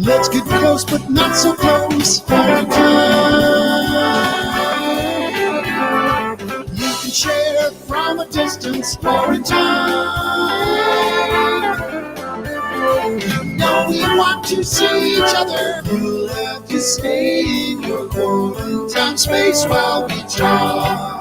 Let's get close, but not so close. Quarantine. You can share from a distance. Quarantine. You know we want to see each other. You'll have to stay in your quarantine space while we talk.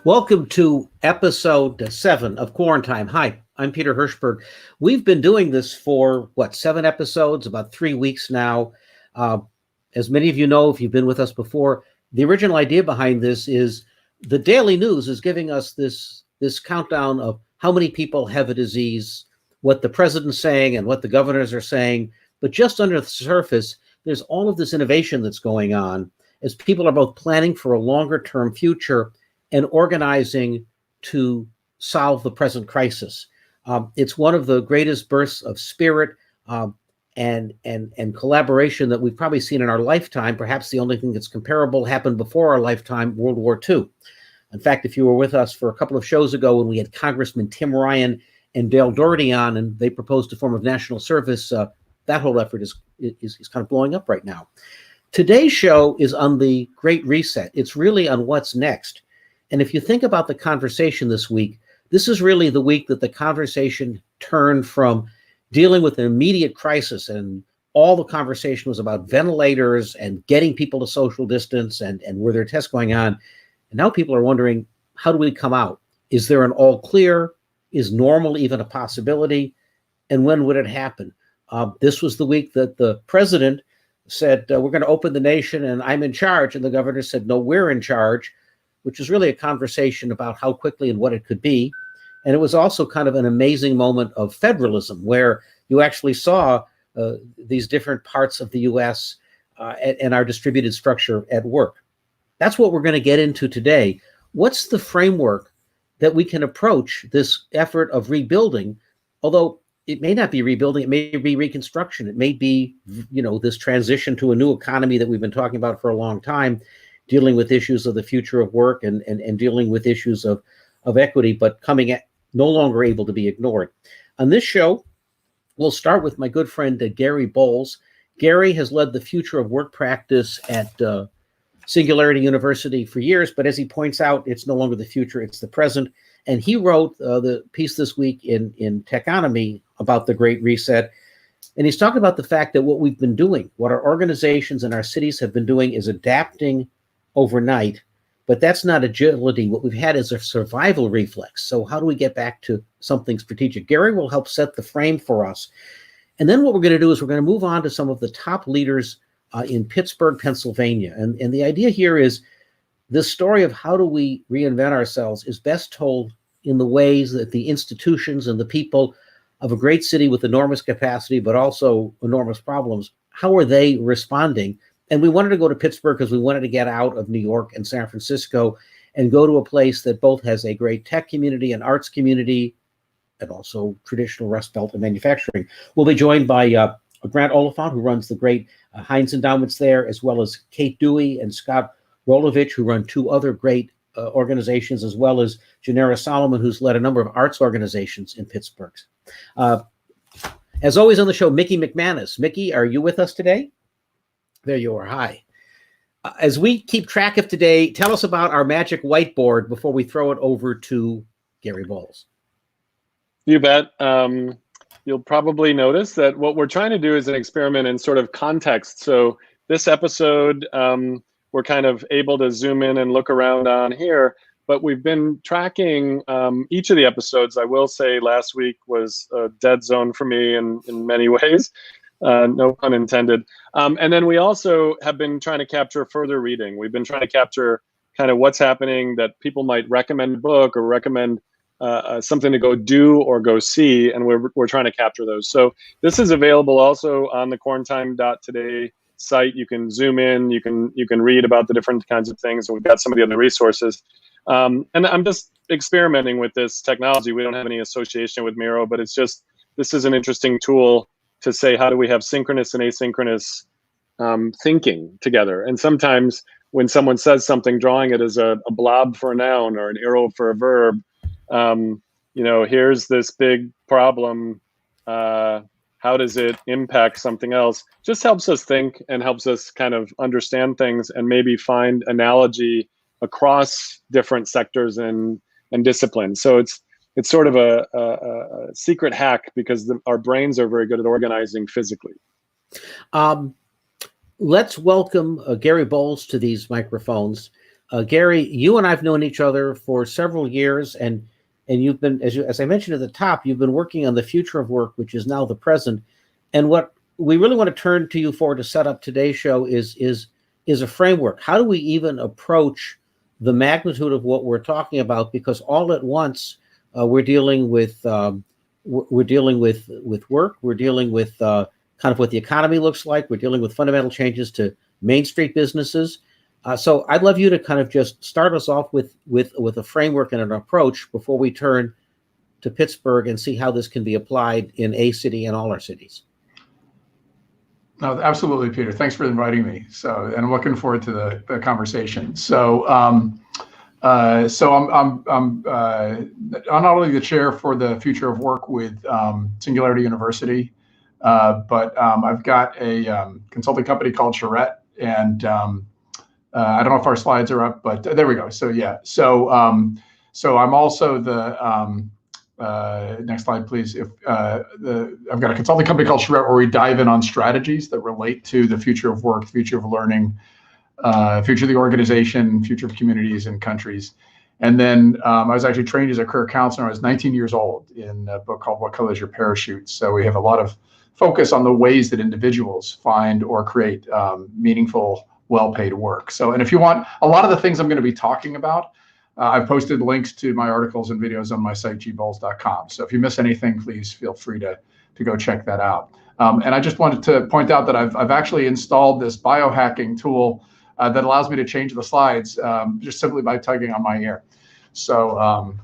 Welcome to episode 7 of Quarantine. Hi, I'm Peter Hirschberg. We've been doing this for, 7 episodes, about 3 weeks now. As many of you know, if you've been with us before, the original idea behind this is the daily news is giving us this countdown of how many people have a disease, what the president's saying and what the governors are saying. But just under the surface, there's all of this innovation that's going on as people are both planning for a longer term future and organizing to solve the present crisis. It's one of the greatest bursts of spirit and collaboration that we've probably seen in our lifetime. Perhaps the only thing that's comparable happened before our lifetime, World War II. In fact, if you were with us for a couple of shows ago when we had Congressman Tim Ryan and Dale Doherty on, and they proposed a form of national service, that whole effort is kind of blowing up right now. Today's show is on the Great Reset. It's really on what's next. And if you think about the conversation this week, this is really the week that the conversation turned from dealing with an immediate crisis, and all the conversation was about ventilators and getting people to social distance and were there tests going on. And now people are wondering, how do we come out? Is there an all clear? Is normal even a possibility? And when would it happen? This was the week that the president said, we're going to open the nation and I'm in charge. And the governor said, no, we're in charge, which is really a conversation about how quickly and what it could be. And it was also kind of an amazing moment of federalism where you actually saw these different parts of the U.S. And our distributed structure at work. That's what we're going to get into today. What's the framework that we can approach this effort of rebuilding? Although it may not be rebuilding, it may be reconstruction. It may be, this transition to a new economy that we've been talking about for a long time, dealing with issues of the future of work and dealing with issues of equity, but coming at no longer able to be ignored. On this show, we'll start with my good friend, Gary Bolles. Gary has led the future of work practice at Singularity University for years, but as he points out, it's no longer the future, it's the present. And he wrote the piece this week in Techonomy about the Great Reset. And he's talking about the fact that what we've been doing, what our organizations and our cities have been doing is adapting overnight, but that's not agility. What we've had is a survival reflex. So how do we get back to something strategic? Gary will help set the frame for us. And then what we're going to do is we're going to move on to some of the top leaders in Pittsburgh, Pennsylvania. And the idea here is this story of how do we reinvent ourselves is best told in the ways that the institutions and the people of a great city with enormous capacity, but also enormous problems, how are they responding? And we wanted to go to Pittsburgh because we wanted to get out of New York and San Francisco and go to a place that both has a great tech community and arts community and also traditional Rust Belt and manufacturing. We'll be joined by Grant Oliphant, who runs the great Heinz endowments there, as well as Kate Dewey and Scott Wolovich, who run 2 other great organizations, as well as Janera Solomon, who's led a number of arts organizations in Pittsburgh. As always on the show, Mickey McManus. Mickey, are you with us today? There you are. Hi. As we keep track of today, tell us about our Magic Whiteboard before we throw it over to Gary Bolles. You bet. You'll probably notice that what we're trying to do is an experiment in sort of context. So this episode, we're kind of able to zoom in and look around on here, but we've been tracking each of the episodes. I will say last week was a dead zone for me in many ways. No pun intended. And then we also have been trying to capture further reading. We've been trying to capture kind of what's happening that people might recommend a book or recommend something to go do or go see, and we're trying to capture those. So this is available also on the quarantine.today site. You can zoom in. You can read about the different kinds of things. And we've got some of the other resources. And I'm just experimenting with this technology. We don't have any association with Miro, but it's just, this is an interesting tool to say, how do we have synchronous and asynchronous thinking together? And sometimes when someone says something, drawing it as a blob for a noun or an arrow for a verb, here's this big problem. How does it impact something else? Just helps us think and helps us kind of understand things and maybe find analogy across different sectors and disciplines. So it's sort of a secret hack because our brains are very good at organizing physically. Let's welcome Gary Bolles to these microphones. Gary, you and I've known each other for several years, and you've been, as I mentioned at the top, you've been working on the future of work, which is now the present. And what we really want to turn to you for to set up today's show is a framework. How do we even approach the magnitude of what we're talking about? Because all at once we're dealing with work, we're dealing with kind of what the economy looks like. We're dealing with fundamental changes to Main Street businesses. So I'd love you to kind of just start us off with a framework and an approach before we turn to Pittsburgh and see how this can be applied in a city and all our cities. No, absolutely, Peter. Thanks for inviting me. And I'm looking forward to the conversation. So I'm not only the chair for the future of work with Singularity University, but I've got a consulting company called Charette, and I don't know if our slides are up, but there we go. So yeah, so I'm also the next slide, please. I've got a consulting company called Charette where we dive in on strategies that relate to the future of work, future of learning, future of the organization, future of communities and countries. And then I was actually trained as a career counselor when I was 19 years old in a book called What Color Is Your Parachute? So we have a lot of focus on the ways that individuals find or create meaningful, well-paid work. So, and if you want a lot of the things I'm going to be talking about, I've posted links to my articles and videos on my site, gbolles.com. So if you miss anything, please feel free to go check that out. And I just wanted to point out that I've actually installed this biohacking tool that allows me to change the slides just simply by tugging on my ear. So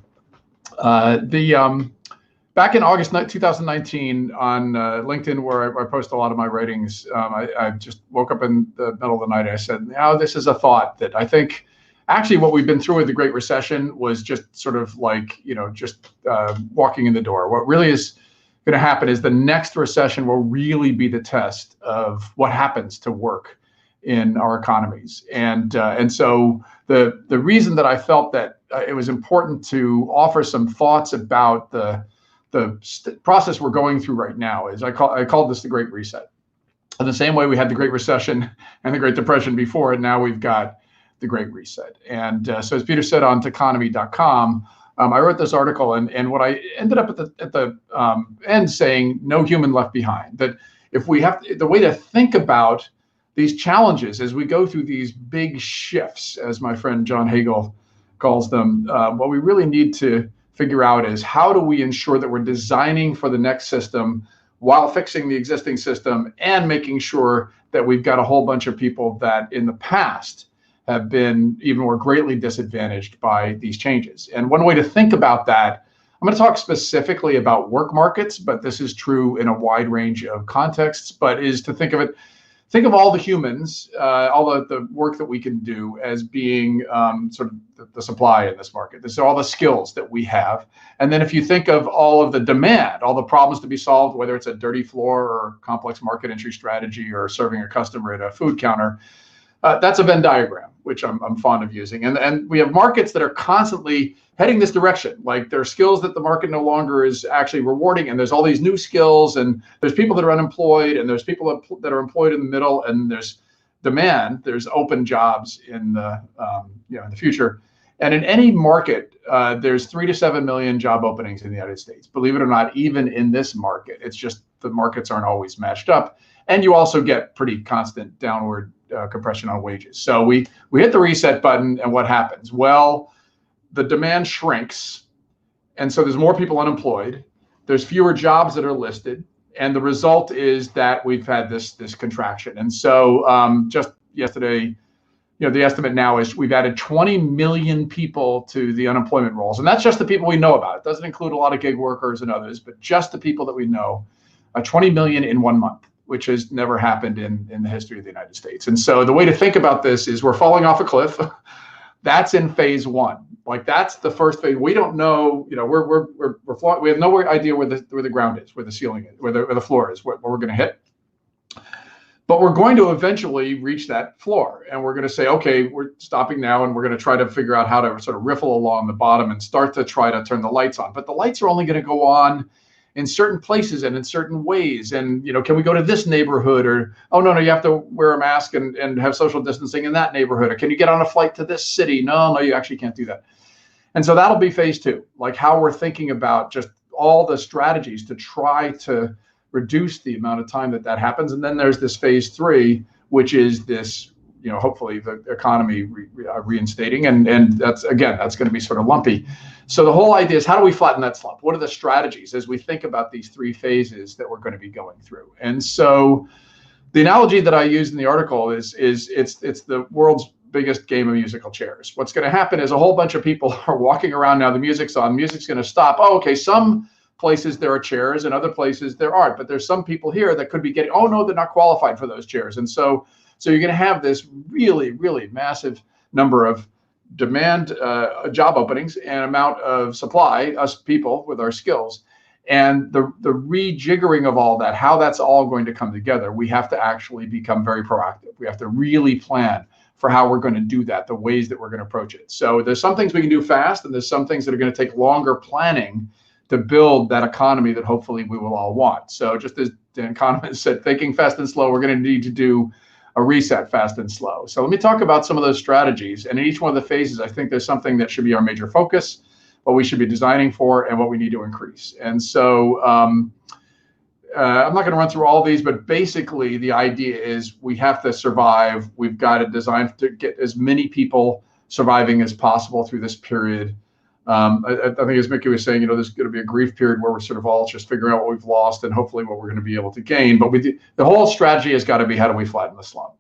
back in August 2019 on LinkedIn, where I post a lot of my writings, I just woke up in the middle of the night and I said, this is a thought that I think actually what we've been through with the Great Recession was just sort of like, walking in the door. What really is going to happen is the next recession will really be the test of what happens to work in our economies. And so the reason that I felt that it was important to offer some thoughts about the process we're going through right now is I called this the Great Reset. In the same way we had the Great Recession and the Great Depression before, and now we've got the Great Reset. And so as Peter said on Techonomy.com, I wrote this article, and what I ended up at the end saying, no human left behind. That if we have the way to think about these challenges as we go through these big shifts, as my friend John Hagel calls them, what we really need to figure out is how do we ensure that we're designing for the next system while fixing the existing system and making sure that we've got a whole bunch of people that in the past have been even more greatly disadvantaged by these changes. And one way to think about that, I'm going to talk specifically about work markets, but this is true in a wide range of contexts, but is to think of all the humans, all the work that we can do as being sort of the supply in this market. This is all the skills that we have. And then if you think of all of the demand, all the problems to be solved, whether it's a dirty floor or complex market entry strategy or serving a customer at a food counter, that's a Venn diagram, which I'm fond of using. And we have markets that are constantly heading this direction. Like there are skills that the market no longer is actually rewarding, and there's all these new skills, and there's people that are unemployed, and there's people that are employed in the middle, and there's demand, there's open jobs in the in the future. And in any market, there's 3 to 7 million job openings in the United States. Believe it or not, even in this market, it's just the markets aren't always matched up, and you also get pretty constant downward compression on wages. So we hit the reset button, and what happens? Well, the demand shrinks, and so there's more people unemployed. There's fewer jobs that are listed, And the result is that we've had this contraction. And so just yesterday, the estimate now is we've added 20 million people to the unemployment rolls. And that's just the people we know about. It doesn't include a lot of gig workers and others, but just the people that we know, 20 million in 1 month, which has never happened in the history of the United States. And so the way to think about this is we're falling off a cliff. That's in phase one. Like that's the first phase. We don't know, we have no idea where the ground is, where the ceiling is, where the floor is, where we're going to hit. But we're going to eventually reach that floor, and we're going to say, okay, we're stopping now, and we're going to try to figure out how to sort of riffle along the bottom and start to try to turn the lights on. But the lights are only going to go on in certain places and in certain ways. And, can we go to this neighborhood? Or, oh, no, you have to wear a mask and have social distancing in that neighborhood. Or can you get on a flight to this city? No, you actually can't do that. And so that'll be phase two, like how we're thinking about just all the strategies to try to reduce the amount of time that happens. And then there's this phase three, which is this, hopefully the economy reinstating. And that's going to be sort of lumpy. So the whole idea is, how do we flatten that slump? What are the strategies as we think about these three phases that we're going to be going through? And so the analogy that I used in the article is it's the world's biggest game of musical chairs. What's going to happen is a whole bunch of people are walking around now. The music's on. Music's going to stop. Oh, okay. Some places there are chairs and other places there aren't. But there's some people here that could be getting, oh, no, they're not qualified for those chairs. And so you're going to have this really, really massive number of demand job openings and amount of supply, us people with our skills. And the rejiggering of all that, how that's all going to come together, we have to actually become very proactive. We have to really plan for how we're going to do that, the ways that we're going to approach it. So there's some things we can do fast, and there's some things that are going to take longer planning to build that economy that hopefully we will all want. So just as the economist said, thinking fast and slow, we're going to need to do a reset fast and slow. So let me talk about some of those strategies. And in each one of the phases, I think there's something that should be our major focus, what we should be designing for, and what we need to increase. And so I'm not going to run through all these, but basically the idea is we have to survive. We've got to design to get as many people surviving as possible through this period. I think as Mickey was saying, there's going to be a grief period where we're sort of all just figuring out what we've lost and hopefully what we're going to be able to gain. But the whole strategy has got to be, how do we flatten the slump?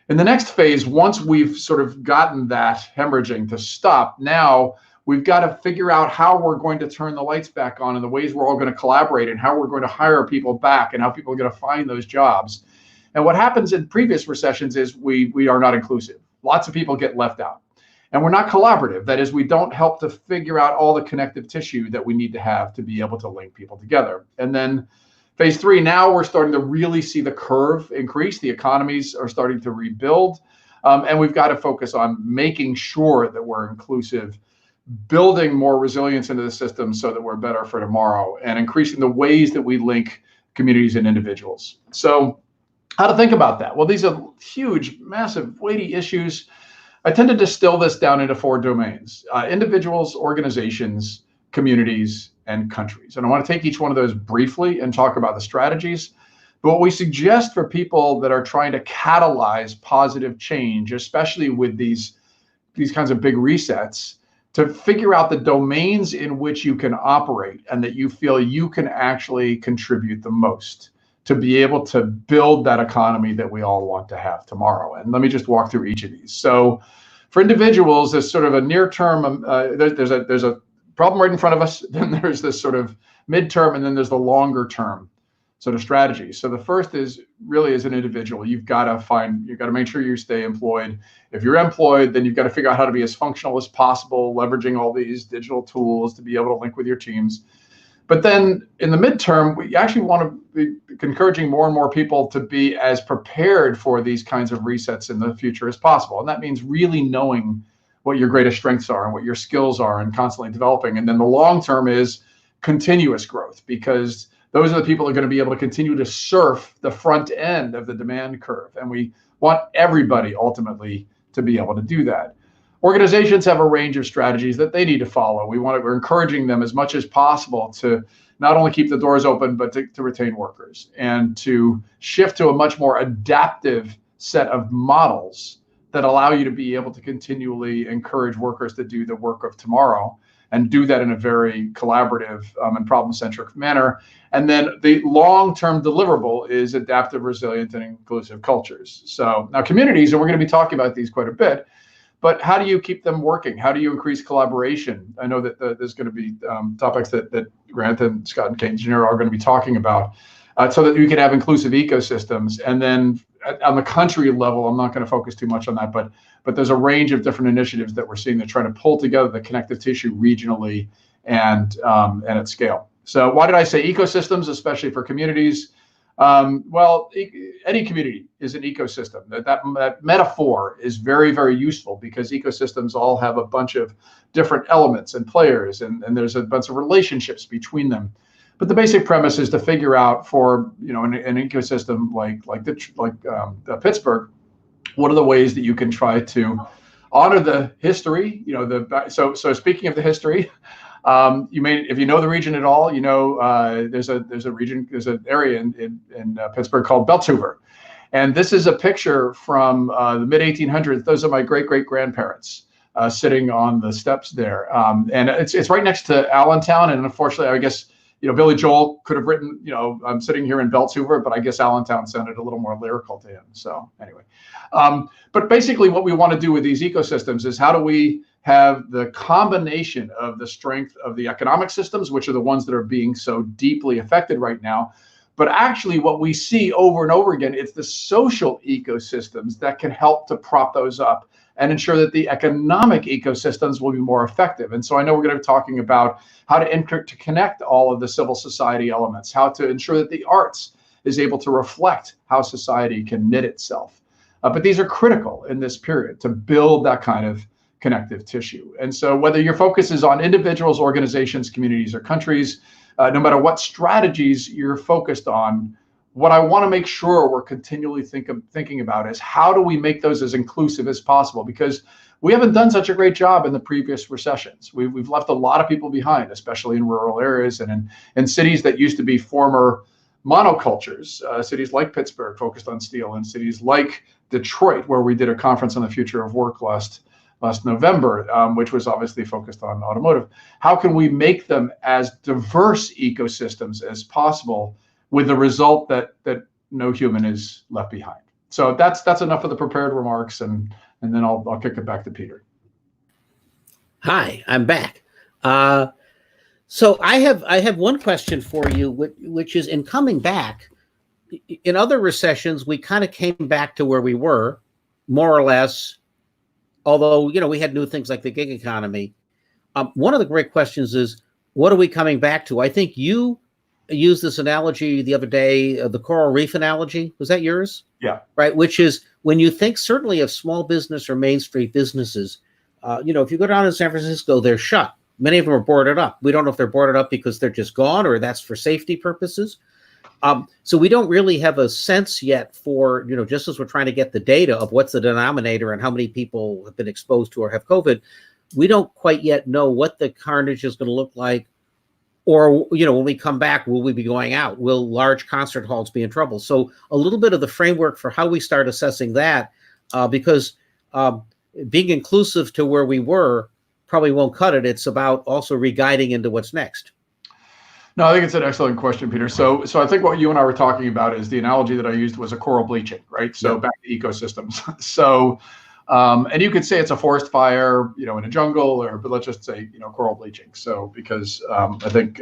In the next phase, once we've sort of gotten that hemorrhaging to stop, now we've got to figure out how we're going to turn the lights back on and the ways we're all going to collaborate and how we're going to hire people back and how people are going to find those jobs. And what happens in previous recessions is we are not inclusive. Lots of people get left out. And we're not collaborative. That is, we don't help to figure out all the connective tissue that we need to have to be able to link people together. And then phase three, now we're starting to really see the curve increase. The economies are starting to rebuild. And we've got to focus on making sure that we're inclusive, building more resilience into the system so that we're better for tomorrow, and increasing the ways that we link communities and individuals. So how to think about that? Well, these are huge, massive, weighty issues. I tend to distill this down into four domains: individuals, organizations, communities, and countries. And I want to take each one of those briefly and talk about the strategies. But what we suggest for people that are trying to catalyze positive change, especially with these kinds of big resets, to figure out the domains in which you can operate and that you feel you can actually contribute the most to be able to build that economy that we all want to have tomorrow. And let me just walk through each of these. So for individuals, there's sort of a near term, there's a problem right in front of us, then there's this sort of midterm, and then there's the longer term sort of strategy. So the first is really, as an individual, you've got to make sure you stay employed. If you're employed, then you've got to figure out how to be as functional as possible, leveraging all these digital tools to be able to link with your teams. But then in the midterm, we actually want to be encouraging more and more people to be as prepared for these kinds of resets in the future as possible. And that means really knowing what your greatest strengths are and what your skills are and constantly developing. And then the long term is continuous growth, because those are the people that are going to be able to continue to surf the front end of the demand curve. And we want everybody ultimately to be able to do that. Organizations have a range of strategies that they need to follow. We're encouraging them as much as possible to not only keep the doors open, but to retain workers and to shift to a much more adaptive set of models that allow you to be able to continually encourage workers to do the work of tomorrow and do that in a very collaborative and problem-centric manner. And then the long-term deliverable is adaptive, resilient, and inclusive cultures. So now communities, and we're going to be talking about these quite a bit, but how do you keep them working? How do you increase collaboration? I know that there's going to be topics that Grant and Scott and Kate and Janera are going to be talking about, so that you can have inclusive ecosystems. And then on the country level, I'm not going to focus too much on that, but there's a range of different initiatives that we're seeing that trying to pull together the connective tissue regionally and at scale. So why did I say ecosystems, especially for communities? Well, any community is an ecosystem. That metaphor is very, very useful because ecosystems all have a bunch of different elements and players, and there's a bunch of relationships between them. But the basic premise is to figure out for an ecosystem like Pittsburgh, what are the ways that you can try to honor the history? So speaking of the history, you may, if you know the region at all, there's an area in Pittsburgh called Beltshoover, and this is a picture from the mid 1800s. Those are my great grandparents sitting on the steps there, and it's right next to Allentown. And unfortunately, I guess Billy Joel could have written, I'm sitting here in Beltshoover, but I guess Allentown sounded a little more lyrical to him. So anyway, but basically what we want to do with these ecosystems is how do we have the combination of the strength of the economic systems, which are the ones that are being so deeply affected right now. But actually what we see over and over again, it's the social ecosystems that can help to prop those up and ensure that the economic ecosystems will be more effective. And so I know we're going to be talking about how to connect all of the civil society elements, how to ensure that the arts is able to reflect how society can knit itself. But these are critical in this period to build that kind of connective tissue. And so whether your focus is on individuals, organizations, communities, or countries, no matter what strategies you're focused on, what I want to make sure we're continually thinking about is how do we make those as inclusive as possible? Because we haven't done such a great job in the previous recessions. We've left a lot of people behind, especially in rural areas and in cities that used to be former monocultures, cities like Pittsburgh focused on steel, and cities like Detroit, where we did a conference on the future of work last November, which was obviously focused on automotive. How can we make them as diverse ecosystems as possible, with the result that no human is left behind? So that's enough of the prepared remarks, and then I'll kick it back to Peter. Hi, I'm back. So I have one question for you, which is, in coming back, in other recessions, we kind of came back to where we were, more or less, although, we had new things like the gig economy. One of the great questions is, what are we coming back to? I think you used this analogy the other day, the coral reef analogy. Was that yours? Yeah. Right, which is when you think certainly of small business or Main Street businesses, if you go down to San Francisco, they're shut. Many of them are boarded up. We don't know if they're boarded up because they're just gone or that's for safety purposes. So we don't really have a sense yet for, just as we're trying to get the data of what's the denominator and how many people have been exposed to or have COVID, we don't quite yet know what the carnage is going to look like. Or, when we come back, will we be going out? Will large concert halls be in trouble? So a little bit of the framework for how we start assessing that, because being inclusive to where we were probably won't cut it. It's about also re-guiding into what's next. No, I think it's an excellent question, Peter. So I think what you and I were talking about is the analogy that I used was a coral bleaching, right? So back to ecosystems. So, and you could say it's a forest fire, in a jungle, but let's just say, coral bleaching. So because I think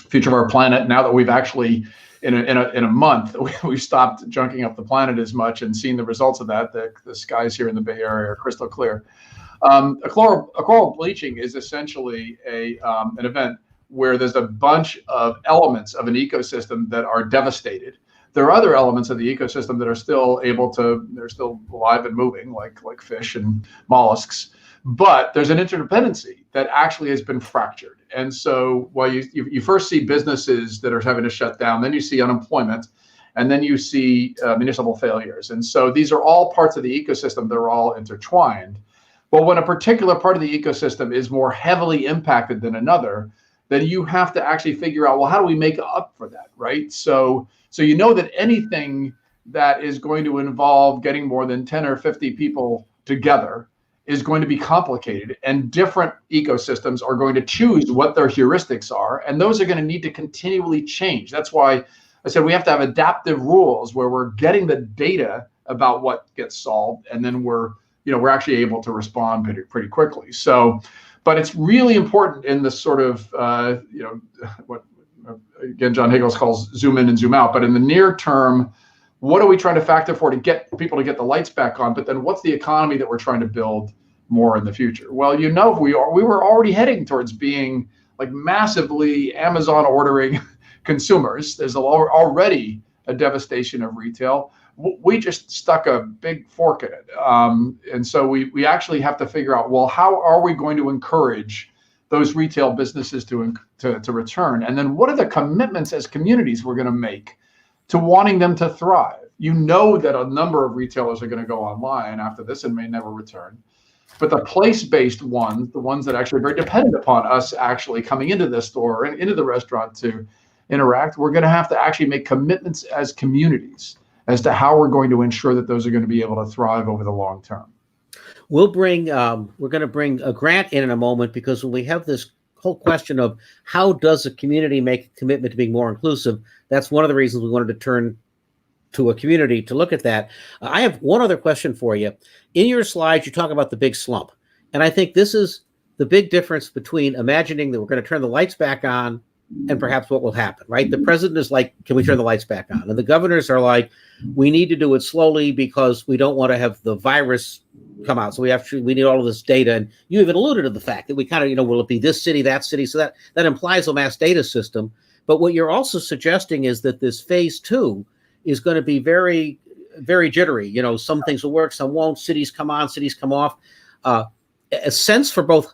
future of our planet, now that we've actually in a month we've stopped junking up the planet as much and seen the results of that, the skies here in the Bay Area are crystal clear. A coral bleaching is essentially an event where there's a bunch of elements of an ecosystem that are devastated. There are other elements of the ecosystem that are still they're still alive and moving, like fish and mollusks. But there's an interdependency that actually has been fractured. And so while you first see businesses that are having to shut down, then you see unemployment, and then you see municipal failures. And so these are all parts of the ecosystem that are all intertwined. But when a particular part of the ecosystem is more heavily impacted than another, then you have to actually figure out, well, how do we make up for that, right? So that anything that is going to involve getting more than 10 or 50 people together is going to be complicated, and different ecosystems are going to choose what their heuristics are, and those are going to need to continually change. That's why I said we have to have adaptive rules where we're getting the data about what gets solved, and then we're actually able to respond pretty quickly. So, but it's really important in this sort of what again John Higgles calls zoom in and zoom out. But in the near term, what are we trying to factor for to get people to get the lights back on? But then what's the economy that we're trying to build more in the future? Well, we were already heading towards being like massively Amazon ordering consumers. There's already a devastation of retail. We just stuck a big fork in it. And so we actually have to figure out, well, how are we going to encourage those retail businesses to return? And then what are the commitments as communities we're going to make to wanting them to thrive? You know that a number of retailers are going to go online after this and may never return. But the place-based ones, the ones that actually are very dependent upon us actually coming into the store and into the restaurant to interact, we're going to have to actually make commitments as communities as to how we're going to ensure that those are going to be able to thrive over the long term. We're going to bring a Grant in a moment, because when we have this whole question of how does a community make a commitment to being more inclusive, that's one of the reasons we wanted to turn to a community to look at that. I have one other question for you. In your slides, you talk about the big slump. And I think this is the big difference between imagining that we're going to turn the lights back on and perhaps what will happen, right? The president is like, can we turn the lights back on? And the governors are like, we need to do it slowly because we don't want to have the virus come out. So we need all of this data. And you even alluded to the fact that we kind of, will it be this city, that city? So that implies a mass data system. But what you're also suggesting is that this phase 2 is going to be very, very jittery. Some things will work, some won't. Cities come on, cities come off. A sense for both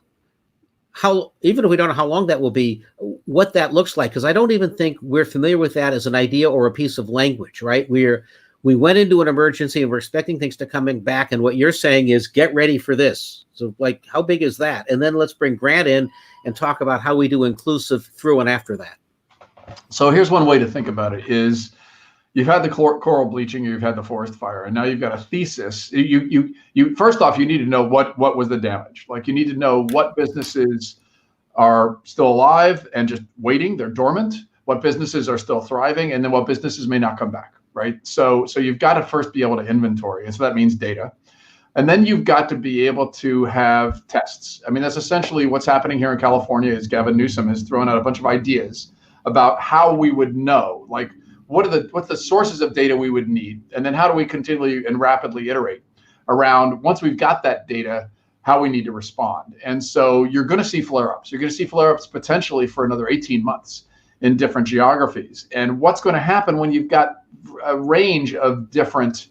how, even if we don't know how long that will be, what that looks like, because I don't even think we're familiar with that as an idea or a piece of language, right? We went into an emergency and we're expecting things to come back, and what you're saying is get ready for this. So, like, how big is that? And then let's bring Grant in and talk about how we do inclusive through and after that. So here's one way to think about it: is you've had the coral bleaching, you've had the forest fire, and now you've got a thesis. You first off, you need to know what was the damage. Like, you need to know what businesses are still alive and just waiting, they're dormant, what businesses are still thriving, and then what businesses may not come back, right? So you've got to first be able to inventory, and so that means data. And then you've got to be able to have tests. I mean, that's essentially what's happening here in California. Is Gavin Newsom has thrown out a bunch of ideas about how we would know, like, what's the sources of data we would need, and then how do we continually and rapidly iterate around, once we've got that data, how we need to respond. And so you're going to see flare-ups. You're going to see flare-ups potentially for another 18 months in different geographies. And what's going to happen when you've got a range of different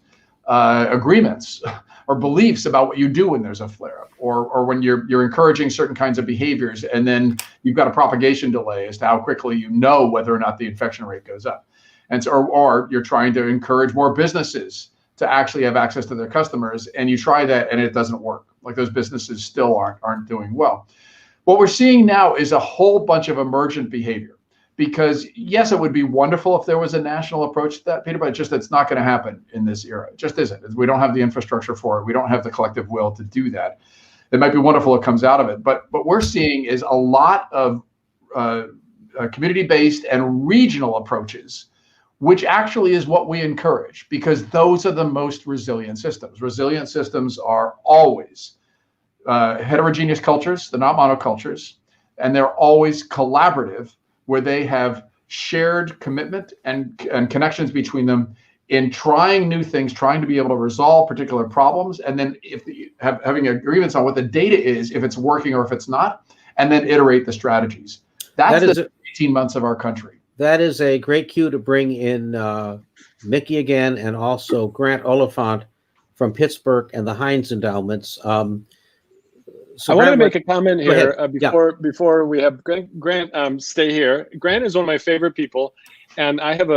agreements or beliefs about what you do when there's a flare-up, or when you're encouraging certain kinds of behaviors, and then you've got a propagation delay as to how quickly you know whether or not the infection rate goes up. And so, or you're trying to encourage more businesses to actually have access to their customers, and you try that and it doesn't work. Like, those businesses still aren't doing well. What we're seeing now is a whole bunch of emergent behavior, because yes, it would be wonderful if there was a national approach to that, Peter, but it's not going to happen in this era. It just isn't. We don't have the infrastructure for it. We don't have the collective will to do that. It might be wonderful it comes out of it, but what we're seeing is a lot of community-based and regional approaches, which actually is what we encourage, because those are the most resilient systems. Resilient systems are always heterogeneous cultures, they're not monocultures, and they're always collaborative, where they have shared commitment and connections between them in trying new things, trying to be able to resolve particular problems, and then having agreements on what the data is, if it's working or if it's not, and then iterate the strategies. That's the 18 months of our country. That is a great cue to bring in Mickey again, and also Grant Oliphant from Pittsburgh and the Heinz endowments. So I want to make a comment here before we have Grant stay here. Grant is one of my favorite people, and I have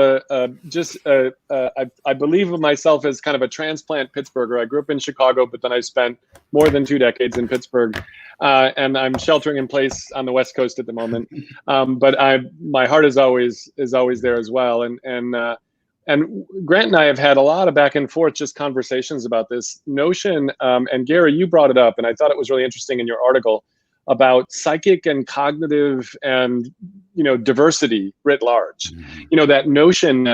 I believe of myself as kind of a transplant Pittsburgher. I grew up in Chicago, but then I spent more than 2 decades in Pittsburgh, and I'm sheltering in place on the West Coast at the moment. But my heart is always there as well. And And Grant and I have had a lot of back and forth, just conversations about this notion. And Gary, you brought it up, and I thought it was really interesting in your article about psychic and cognitive and, diversity writ large. That notion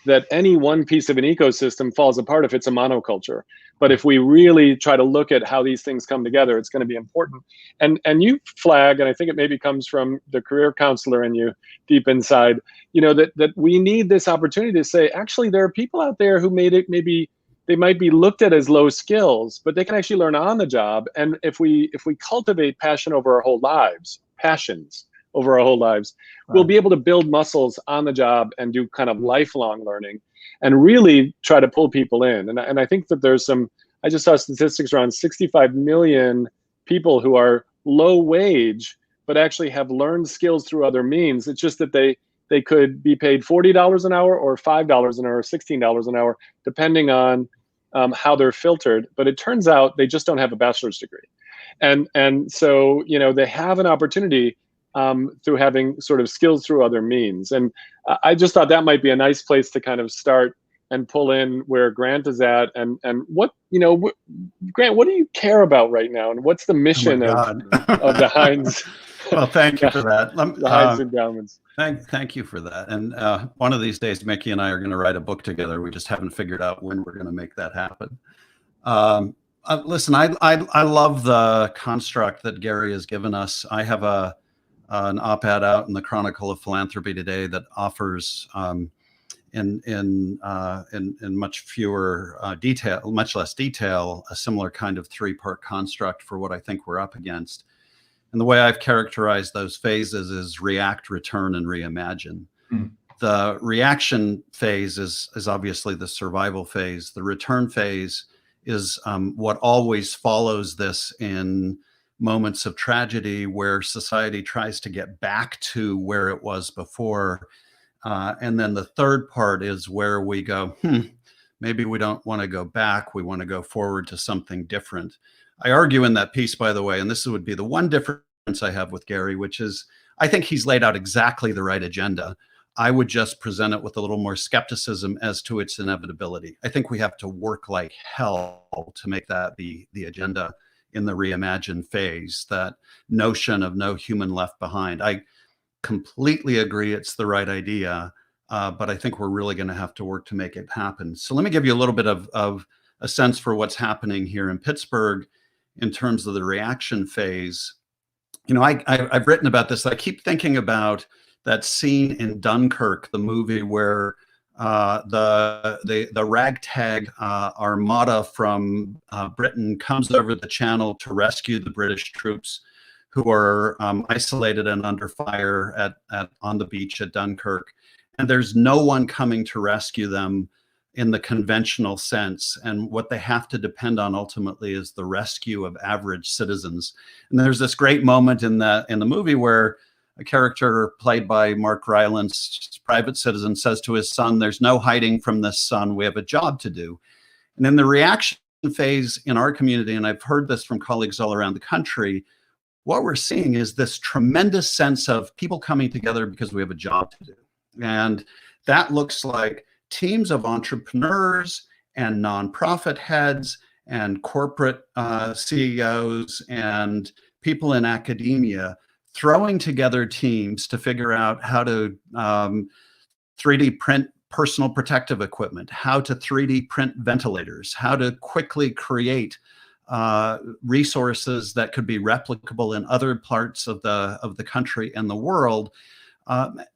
that any one piece of an ecosystem falls apart if it's a monoculture. But if we really try to look at how these things come together, it's going to be important. And you flag, and I think it maybe comes from the career counselor in you deep inside, that we need this opportunity to say, actually, there are people out there who maybe they might be looked at as low skills, but they can actually learn on the job. And if we cultivate passions over our whole lives, we'll be able to build muscles on the job and do kind of lifelong learning and really try to pull people in. And I think that I just saw statistics around 65 million people who are low wage, but actually have learned skills through other means. It's just that they could be paid $40 an hour or $5 an hour or $16 an hour, depending on how they're filtered. But it turns out they just don't have a bachelor's degree. And so, they have an opportunity through having sort of skills through other means. And I just thought that might be a nice place to kind of start and pull in where Grant is at, and what, Grant, what do you care about right now? And what's the mission of the Heinz? Well, thank you for that. The Heinz endowments. Thank you for that. And one of these days, Mickey and I are going to write a book together. We just haven't figured out when we're going to make that happen. Listen, I love the construct that Gary has given us. I have an op-ed out in the Chronicle of Philanthropy today that offers in much fewer much less detail, a similar kind of three-part construct for what I think we're up against. And the way I've characterized those phases is react, return, and reimagine. The reaction phase is obviously the survival phase. The return phase is what always follows this in moments of tragedy where society tries to get back to where it was before. And then the third part is where we go, maybe we don't want to go back. We want to go forward to something different. I argue in that piece, by the way, and this would be the one difference I have with Gary, which is I think he's laid out exactly the right agenda. I would just present it with a little more skepticism as to its inevitability. I think we have to work like hell to make that the agenda in the reimagine phase, that notion of no human left behind. I completely agree it's the right idea, but I think we're really going to have to work to make it happen. So let me give you a little bit of a sense for what's happening here in Pittsburgh in terms of the reaction phase. I've written about this. I keep thinking about that scene in Dunkirk, the movie where the ragtag armada from Britain comes over the channel to rescue the British troops who are isolated and under fire on the beach at Dunkirk. And there's no one coming to rescue them in the conventional sense. And what they have to depend on ultimately is the rescue of average citizens. And there's this great moment in the movie where a character played by Mark Rylance, private citizen, says to his son, "There's no hiding from this, son. We have a job to do." And in the reaction phase in our community, and I've heard this from colleagues all around the country, what we're seeing is this tremendous sense of people coming together because we have a job to do. And that looks like teams of entrepreneurs and nonprofit heads and corporate CEOs and people in academia throwing together teams to figure out how to 3D print personal protective equipment, how to 3D print ventilators, how to quickly create resources that could be replicable in other parts of the country and the world.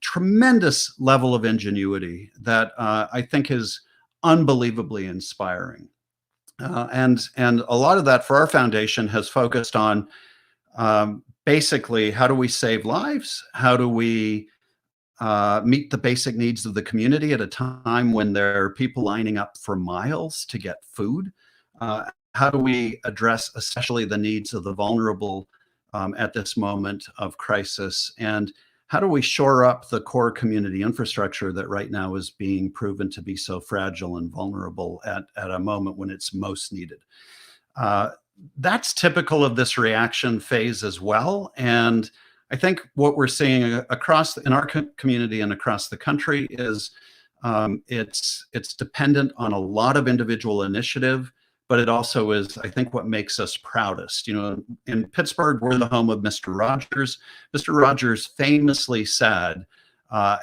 Tremendous level of ingenuity that I think is unbelievably inspiring. And a lot of that for our foundation has focused on basically, how do we save lives? How do we meet the basic needs of the community at a time when there are people lining up for miles to get food? How do we address especially the needs of the vulnerable at this moment of crisis? And how do we shore up the core community infrastructure that right now is being proven to be so fragile and vulnerable at a moment when it's most needed? That's typical of this reaction phase as well. And I think what we're seeing in our community and across the country is It's dependent on a lot of individual initiative, but it also is, I think, what makes us proudest. You know, in Pittsburgh, we're the home of Mr. Rogers. Mr. Rogers famously said,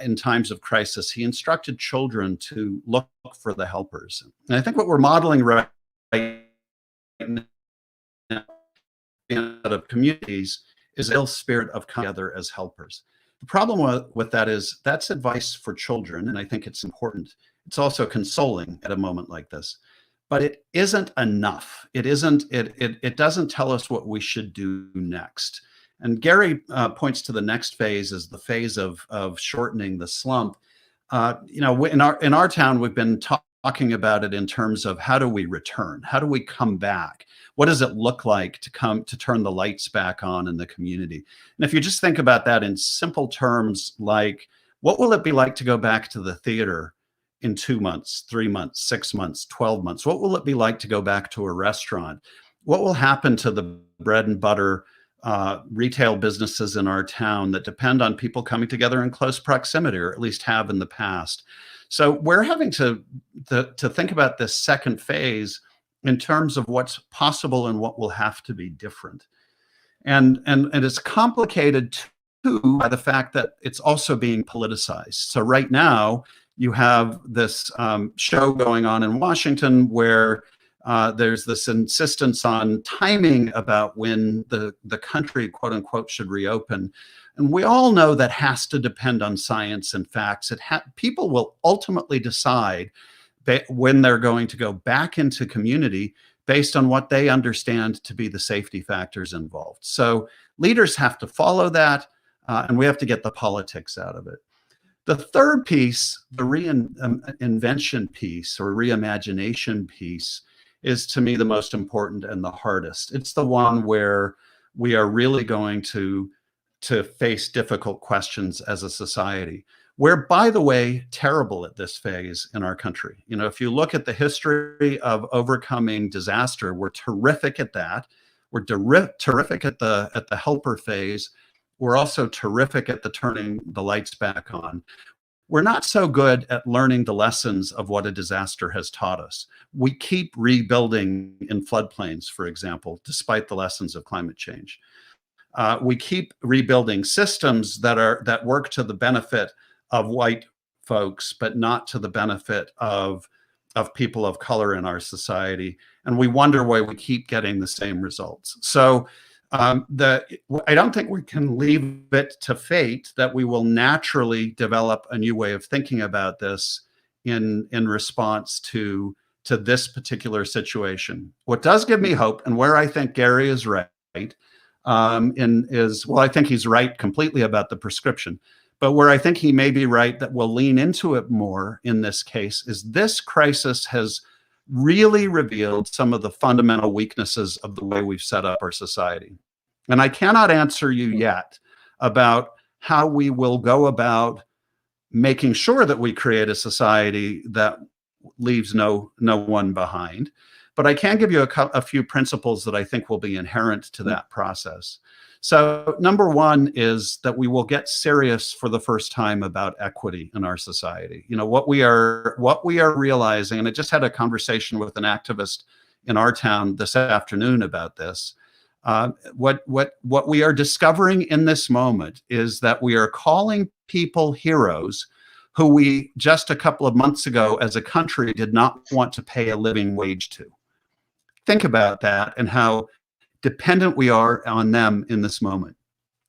in times of crisis, he instructed children to look for the helpers. And I think what we're modeling right now of communities is ill spirit of coming together as helpers. The problem with that is that's advice for children, and I think it's important. It's also consoling at a moment like this, but it isn't enough. It doesn't tell us what we should do next. And Gary points to the next phase as the phase of shortening the slump. You know, in our town, we've been talking about it in terms of how do we return? How do we come back? What does it look like to turn the lights back on in the community? And if you just think about that in simple terms, like what will it be like to go back to the theater in 2 months, 3 months, 6 months, 12 months? What will it be like to go back to a restaurant? What will happen to the bread and butter retail businesses in our town that depend on people coming together in close proximity, or at least have in the past? So we're having to think about this second phase in terms of what's possible and what will have to be different. And it's complicated too by the fact that it's also being politicized. So right now you have this show going on in Washington where there's this insistence on timing about when the country, quote unquote, should reopen. And we all know that has to depend on science and facts. People will ultimately decide when they're going to go back into community based on what they understand to be the safety factors involved. So leaders have to follow that, and we have to get the politics out of it. The third piece, the reinvention piece or reimagination piece, is to me the most important and the hardest. It's the one where we are really going to face difficult questions as a society. We're, by the way, terrible at this phase in our country. You know, if you look at the history of overcoming disaster, we're terrific at that. We're terrific at the helper phase. We're also terrific at the turning the lights back on. We're not so good at learning the lessons of what a disaster has taught us. We keep rebuilding in floodplains, for example, despite the lessons of climate change. We keep rebuilding systems that work to the benefit of white folks, but not to the benefit of people of color in our society. And we wonder why we keep getting the same results. So I don't think we can leave it to fate that we will naturally develop a new way of thinking about this in response to this particular situation. What does give me hope, and where I think Gary is right, I think he's right completely about the prescription. But where I think he may be right that we'll lean into it more in this case is this crisis has really revealed some of the fundamental weaknesses of the way we've set up our society. And I cannot answer you yet about how we will go about making sure that we create a society that leaves no one behind. But I can give you a few principles that I think will be inherent to that process. So number one is that we will get serious for the first time about equity in our society. You know, what we are realizing, and I just had a conversation with an activist in our town this afternoon about this. What we are discovering in this moment is that we are calling people heroes who we just a couple of months ago as a country did not want to pay a living wage to. Think about that and how dependent we are on them in this moment.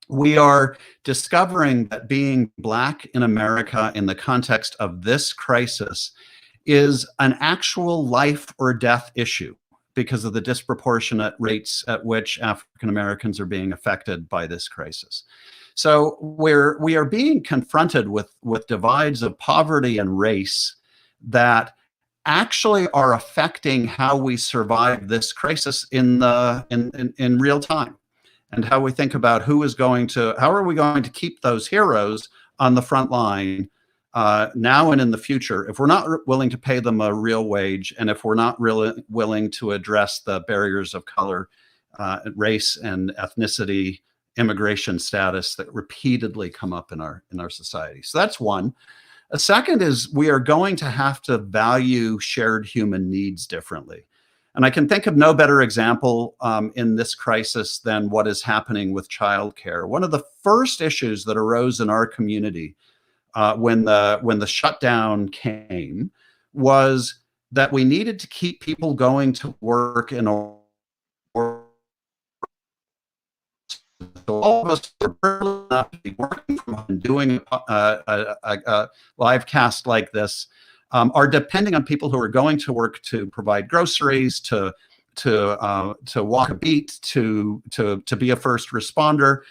We are discovering that being Black in America in the context of this crisis is an actual life or death issue because of the disproportionate rates at which African Americans are being affected by this crisis. So we are being confronted with divides of poverty and race that actually are affecting how we survive this crisis in real time, and how we think about how are we going to keep those heroes on the front line now and in the future if we're not willing to pay them a real wage, and if we're not really willing to address the barriers of color, race and ethnicity, immigration status that repeatedly come up in our society. So that's one. A second is we are going to have to value shared human needs differently. And I can think of no better example in this crisis than what is happening with childcare. One of the first issues that arose in our community when the shutdown came was that we needed to keep people going to work in order. So all of us are privileged enough to be working from home, doing a live cast like this, are depending on people who are going to work to provide groceries, to walk a beat, to be a first responder.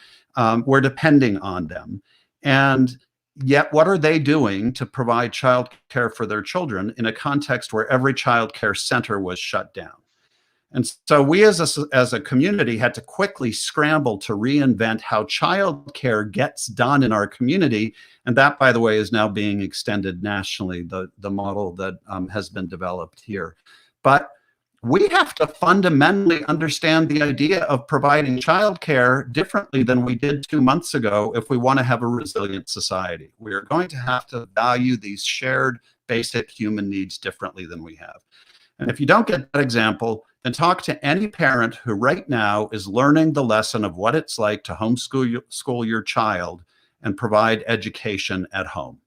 We're depending on them, and yet what are they doing to provide child care for their children in a context where every child care center was shut down? And so we as a community had to quickly scramble to reinvent how childcare gets done in our community. And that, by the way, is now being extended nationally, the model that has been developed here. But we have to fundamentally understand the idea of providing childcare differently than we did 2 months ago if we want to have a resilient society. We are going to have to value these shared basic human needs differently than we have. And if you don't get that example, then talk to any parent who right now is learning the lesson of what it's like to homeschool your child and provide education at home.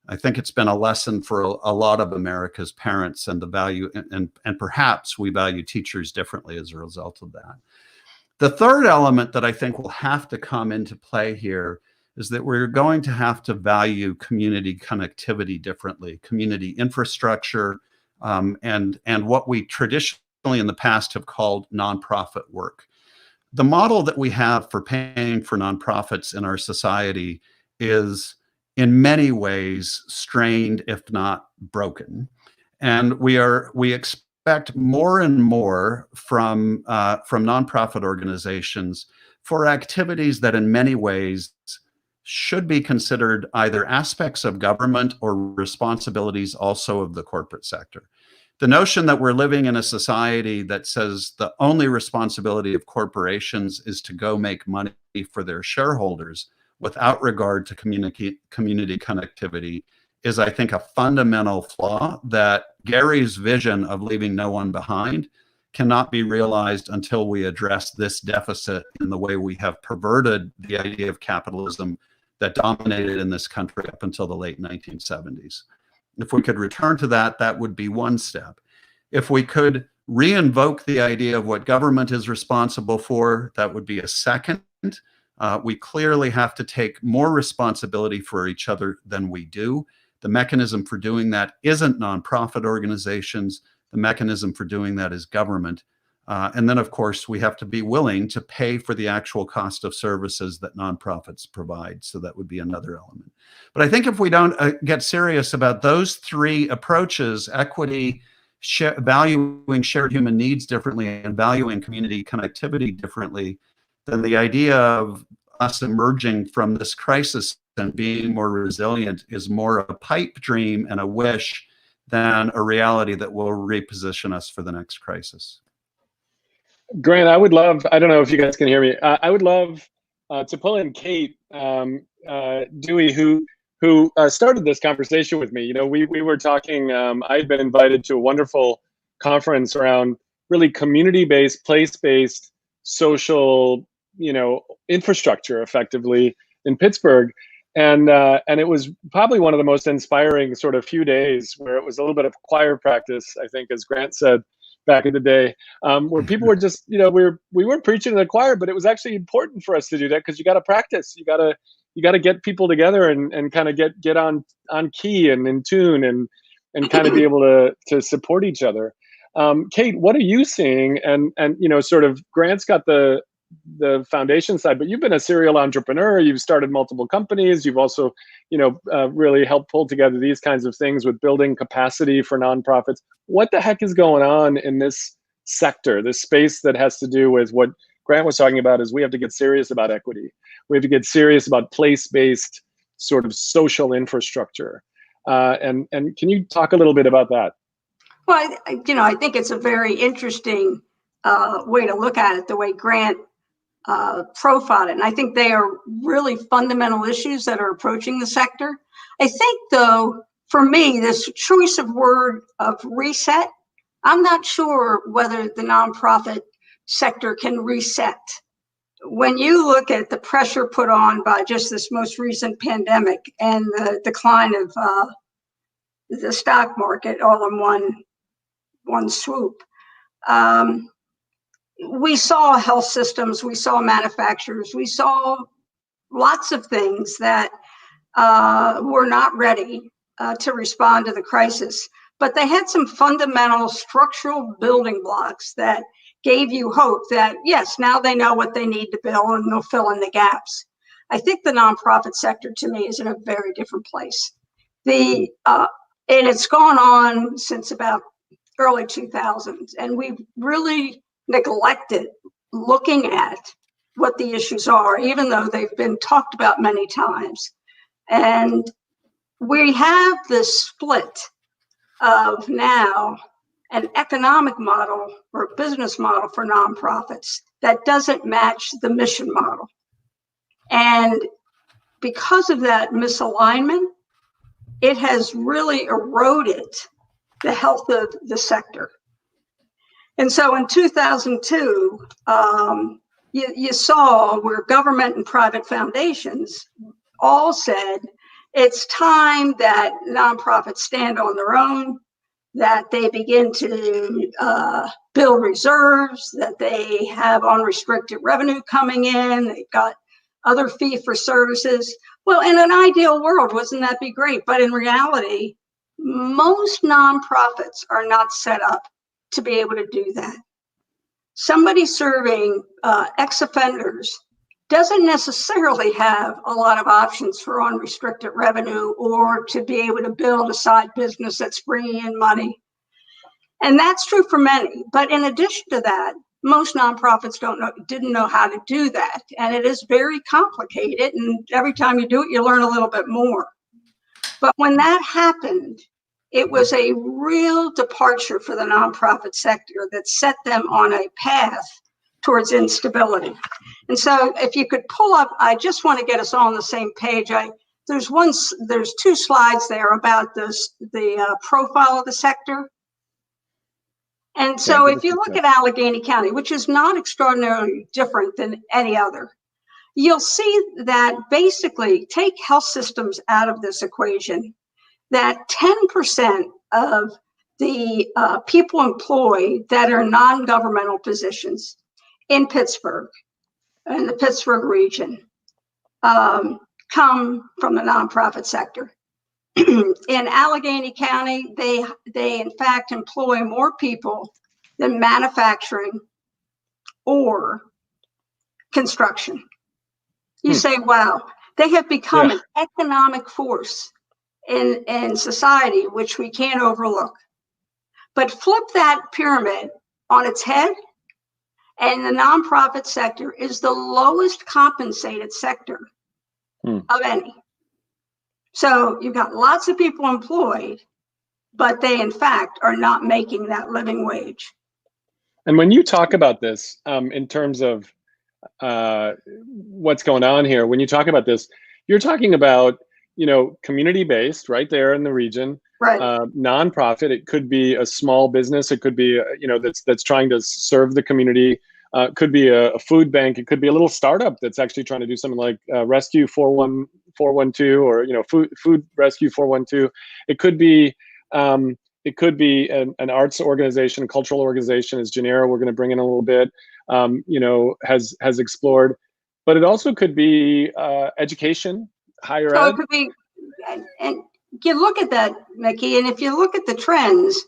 I think it's been a lesson for a lot of America's parents, and the value, and perhaps we value teachers differently as a result of that. The third element that I think will have to come into play here is that we're going to have to value community connectivity differently, community infrastructure, and what we traditionally in the past have called nonprofit work. The model that we have for paying for nonprofits in our society is in many ways strained, if not broken. And we expect more and more from nonprofit organizations for activities that in many ways should be considered either aspects of government or responsibilities also of the corporate sector. The notion that we're living in a society that says the only responsibility of corporations is to go make money for their shareholders without regard to community connectivity is, I think, a fundamental flaw that Gary's vision of leaving no one behind cannot be realized until we address this deficit in the way we have perverted the idea of capitalism that dominated in this country up until the late 1970s. If we could return to that, that would be one step. If we could reinvoke the idea of what government is responsible for, that would be a second. We clearly have to take more responsibility for each other than we do. The mechanism for doing that isn't nonprofit organizations. The mechanism for doing that is government. And then, of course, we have to be willing to pay for the actual cost of services that nonprofits provide. So that would be another element. But I think if we don't get serious about those three approaches, equity, valuing shared human needs differently, and valuing community connectivity differently, then the idea of us emerging from this crisis and being more resilient is more a pipe dream and a wish than a reality that will reposition us for the next crisis. Grant, I would love, I don't know if you guys can hear me, I would love to pull in Kate Dewey, who started this conversation with me. You know, we were talking, I had been invited to a wonderful conference around really community-based, place-based social, you know, infrastructure effectively in Pittsburgh. And it was probably one of the most inspiring sort of few days where it was a little bit of choir practice, I think, as Grant said back in the day, where people were just, you know, we weren't preaching in the choir, but it was actually important for us to do that because you got to practice, you got to get people together and kind of get on key and in tune and kind of be able to support each other. Kate, what are you seeing? And you know, sort of Grant's got the foundation side, but you've been a serial entrepreneur. You've started multiple companies. You've also, you know, really helped pull together these kinds of things with building capacity for nonprofits. What the heck is going on in this sector, this space that has to do with what Grant was talking about? Is we have to get serious about equity. We have to get serious about place-based sort of social infrastructure. And can you talk a little bit about that? Well, you know, I think it's a very interesting way to look at it, the way Grant profiled it. And I think they are really fundamental issues that are approaching the sector. I think, though, for me, this choice of word of reset, I'm not sure whether the nonprofit sector can reset. When you look at the pressure put on by just this most recent pandemic and the decline of the stock market all in one swoop, we saw health systems, we saw manufacturers, we saw lots of things that were not ready to respond to the crisis. But they had some fundamental structural building blocks that gave you hope that, yes, now they know what they need to build and they'll fill in the gaps. I think the nonprofit sector, to me, is in a very different place. And it's gone on since about early 2000s, and we've really neglected looking at what the issues are, even though they've been talked about many times. And we have this split of now an economic model or business model for nonprofits that doesn't match the mission model. And because of that misalignment, it has really eroded the health of the sector. And so in 2002, you saw where government and private foundations all said, it's time that nonprofits stand on their own, that they begin to build reserves, that they have unrestricted revenue coming in, they've got other fee for services. Well, in an ideal world, wouldn't that be great? But in reality, most nonprofits are not set up to be able to do that. Somebody serving ex-offenders doesn't necessarily have a lot of options for unrestricted revenue or to be able to build a side business that's bringing in money. And that's true for many. But in addition to that, most nonprofits didn't know how to do that. And it is very complicated. And every time you do it, you learn a little bit more. But when that happened, it was a real departure for the nonprofit sector that set them on a path towards instability. And so if you could pull up, I just want to get us all on the same page. There's two slides there about the profile of the sector. And so if you look at Allegheny County, which is not extraordinarily different than any other, you'll see that basically, take health systems out of this equation, that 10% of the people employed that are non-governmental positions in Pittsburgh, in the Pittsburgh region, come from the nonprofit sector. In Allegheny County, they in fact employ more people than manufacturing or construction. You say, wow, they have become an economic force in society, which we can't overlook. But flip that pyramid on its head, and the nonprofit sector is the lowest compensated sector of any. So you've got lots of people employed, but they in fact are not making that living wage. And when you talk about this in terms of what's going on here, when you talk about this, you're talking about, community-based right there in the region, right? Nonprofit. It could be a small business. It could be, that's trying to serve the community. It could be a food bank. It could be a little startup that's actually trying to do something like Rescue 412 or Food Rescue 412. It could be an arts organization, a cultural organization, as Janera, we're going to bring in a little bit, has explored. But it also could be education, higher ed. So it could be, and you look at that, Mickey, and if you look at the trends,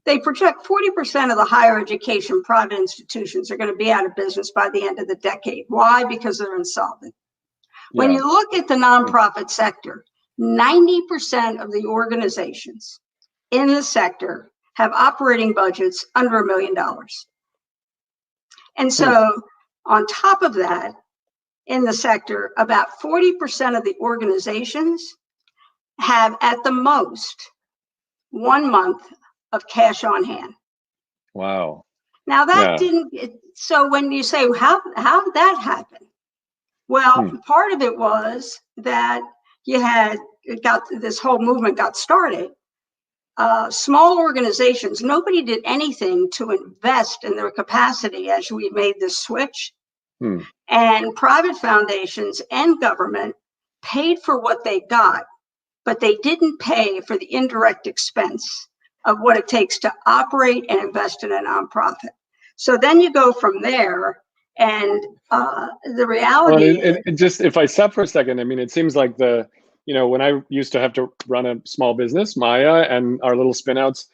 they project 40% of the higher education private institutions are going to be out of business by the end of the decade. Why? Because they're insolvent. When you look at the nonprofit sector, 90% of the organizations in the sector have operating budgets under $1 million. And so on top of that, in the sector, about 40% of the organizations have at the most 1 month of cash on hand. Wow. Now that so when you say, how did that happen? Well, part of it was that you had this whole movement got started, small organizations, nobody did anything to invest in their capacity as we made this switch. And private foundations and government paid for what they got, but they didn't pay for the indirect expense of what it takes to operate and invest in a nonprofit. So then you go from there, and the reality is, just if I stop for a second, I mean, it seems like when I used to have to run a small business, Maya and our little spinouts,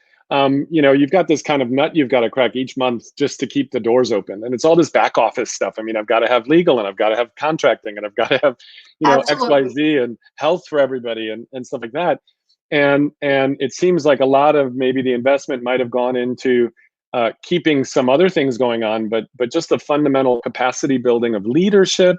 you've got this kind of nut you've got to crack each month just to keep the doors open. And it's all this back office stuff. I mean, I've got to have legal, and I've got to have contracting, and I've got to have, XYZ and health for everybody and stuff like that. And it seems like a lot of maybe the investment might have gone into keeping some other things going on, but just the fundamental capacity building of leadership,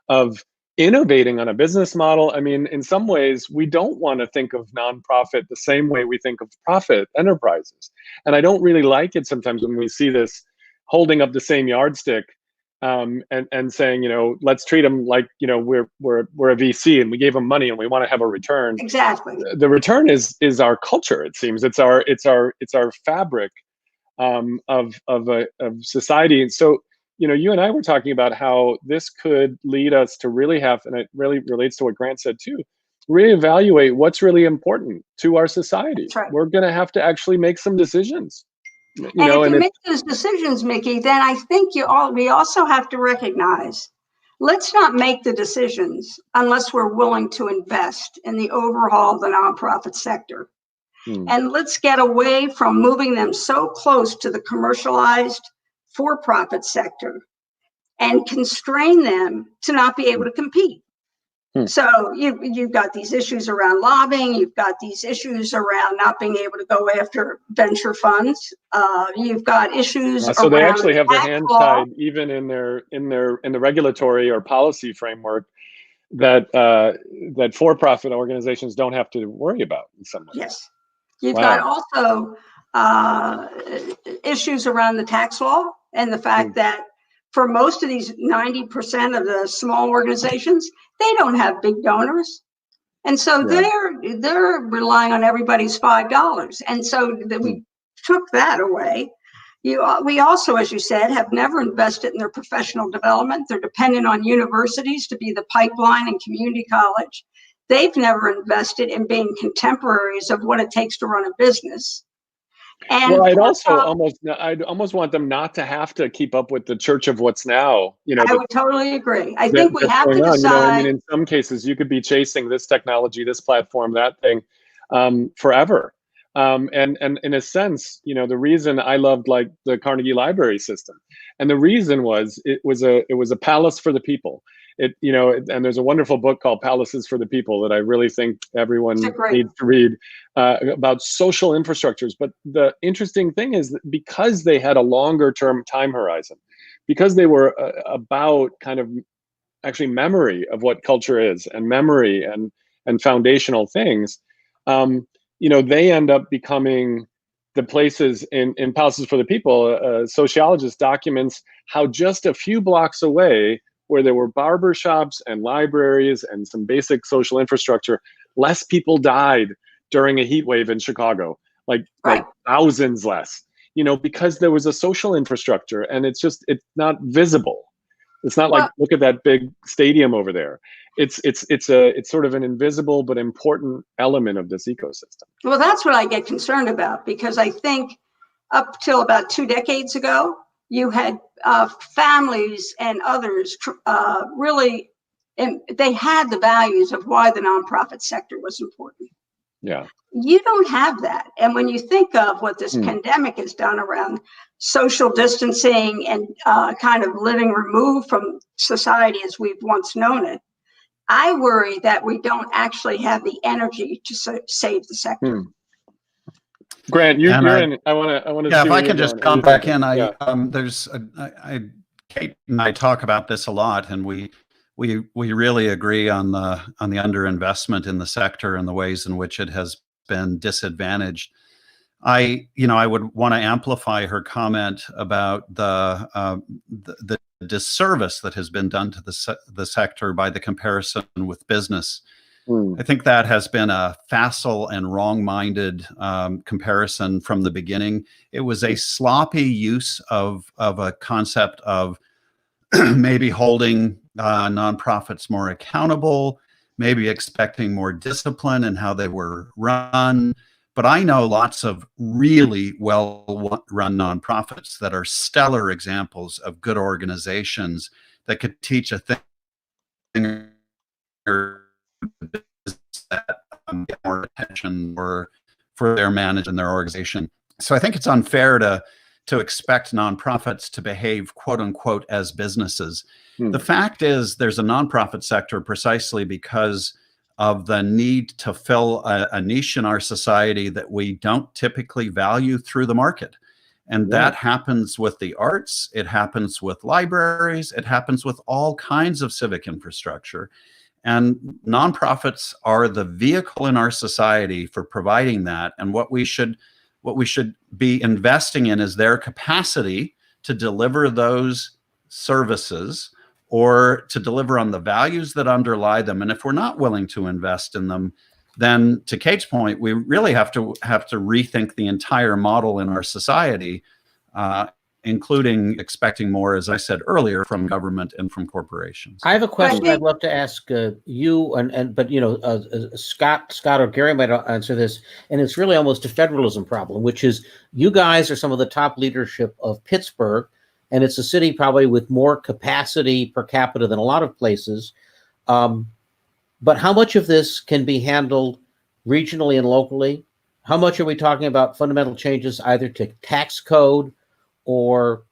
of innovating on a business model. I mean, in some ways, we don't want to think of nonprofit the same way we think of profit enterprises. And I don't really like it sometimes when we see this holding up the same yardstick and saying, let's treat them like, we're a VC and we gave them money and we want to have a return. Exactly. The return is our culture. It seems it's our fabric of society. And so, you and I were talking about how this could lead us to really have, and it really relates to what Grant said too, reevaluate what's really important to our society. That's right. We're going to have to actually make some decisions. If you make those decisions, Mickey, then I think we also have to recognize, let's not make the decisions unless we're willing to invest in the overhaul of the nonprofit sector. And let's get away from moving them so close to the commercialized for-profit sector and constrain them to not be able to compete. So you've got these issues around lobbying, you've got these issues around not being able to go after venture funds. You've got issues so around they actually have their tax hands law. tied even in the regulatory or policy framework that for-profit organizations don't have to worry about in some ways. Yes. You've got also issues around the tax law and the fact that for most of these 90% of the small organizations, they don't have big donors. And so they're relying on everybody's $5. And so we took that away. We also, as you said, have never invested in their professional development. They're dependent on universities to be the pipeline and community college. They've never invested in being contemporaries of what it takes to run a business. And I'd almost want them not to have to keep up with the church of what's now. I would totally agree. I think we have to decide. In some cases, you could be chasing this technology, this platform, that thing, forever. And in a sense, the reason I loved like the Carnegie library system, and the reason was it was a palace for the people. And there's a wonderful book called Palaces for the People that I really think everyone needs to read about social infrastructures. But the interesting thing is that because they had a longer term time horizon, because they were about kind of actually memory of what culture is and memory and foundational things, they end up becoming the places in Palaces for the People. A sociologist documents how just a few blocks away, where there were barber shops and libraries and some basic social infrastructure, less people died during a heat wave in Chicago, like thousands less, because there was a social infrastructure, and it's not visible. It's not like, look at that big stadium over there. It's sort of an invisible but important element of this ecosystem. Well, that's what I get concerned about, because I think up till about 2 decades ago, you had families and others really, and they had the values of why the nonprofit sector was important. Yeah. You don't have that. And when you think of what this pandemic has done around social distancing and kind of living removed from society as we've once known it, I worry that we don't actually have the energy to save the sector. Grant, you're in. I want to. Yeah, if I can just come back in, Kate and I talk about this a lot, and we really agree on the underinvestment in the sector and the ways in which it has been disadvantaged. I would want to amplify her comment about the disservice that has been done to the sector by the comparison with business. I think that has been a facile and wrong-minded comparison from the beginning. It was a sloppy use of a concept of maybe holding nonprofits more accountable, maybe expecting more discipline in how they were run. But I know lots of really well-run nonprofits that are stellar examples of good organizations that could teach a thing or that get more attention for their management and their organization. So I think it's unfair to expect nonprofits to behave, quote unquote, as businesses. The fact is there's a nonprofit sector precisely because of the need to fill a niche in our society that we don't typically value through the market. And that happens with the arts, it happens with libraries, it happens with all kinds of civic infrastructure. And nonprofits are the vehicle in our society for providing that. And what we should be investing in is their capacity to deliver those services or to deliver on the values that underlie them. And if we're not willing to invest in them, then to Kate's point, we really have to rethink the entire model in our society, including expecting more, as I said earlier, from government and from corporations. I have a question I'd love to ask you, but Scott or Gary might answer this, and it's really almost a federalism problem, which is you guys are some of the top leadership of Pittsburgh, and it's a city probably with more capacity per capita than a lot of places. But how much of this can be handled regionally and locally? How much are we talking about fundamental changes either to tax code or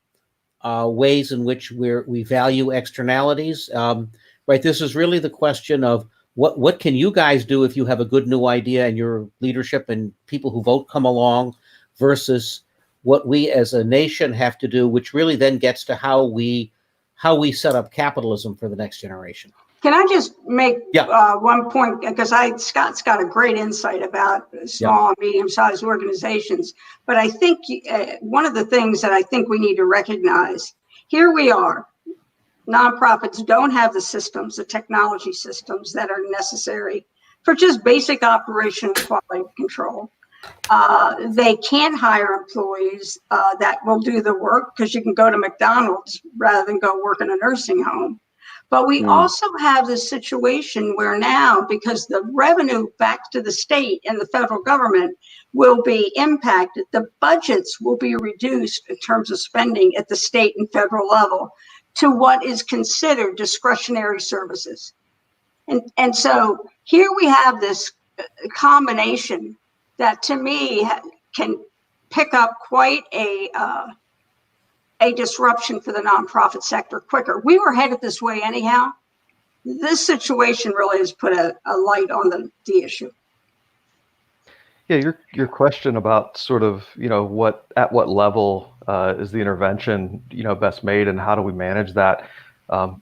ways in which we value externalities? Right. This is really the question of what can you guys do if you have a good new idea and your leadership and people who vote come along versus what we as a nation have to do, which really then gets to how we set up capitalism for the next generation. Can I just make one point? Because Scott's got a great insight about small and medium-sized organizations. But I think one of the things that I think we need to recognize, here we are, nonprofits don't have the systems, the technology systems that are necessary for just basic operation and quality control. They can't hire employees that will do the work because you can go to McDonald's rather than go work in a nursing home. But we also have this situation where now, because the revenue back to the state and the federal government will be impacted, the budgets will be reduced in terms of spending at the state and federal level to what is considered discretionary services. And so here we have this combination that to me can pick up quite a disruption for the nonprofit sector quicker. We were headed this way anyhow. This situation really has put a light on the issue. Yeah, your question about sort of, at what level is the intervention, best made and how do we manage that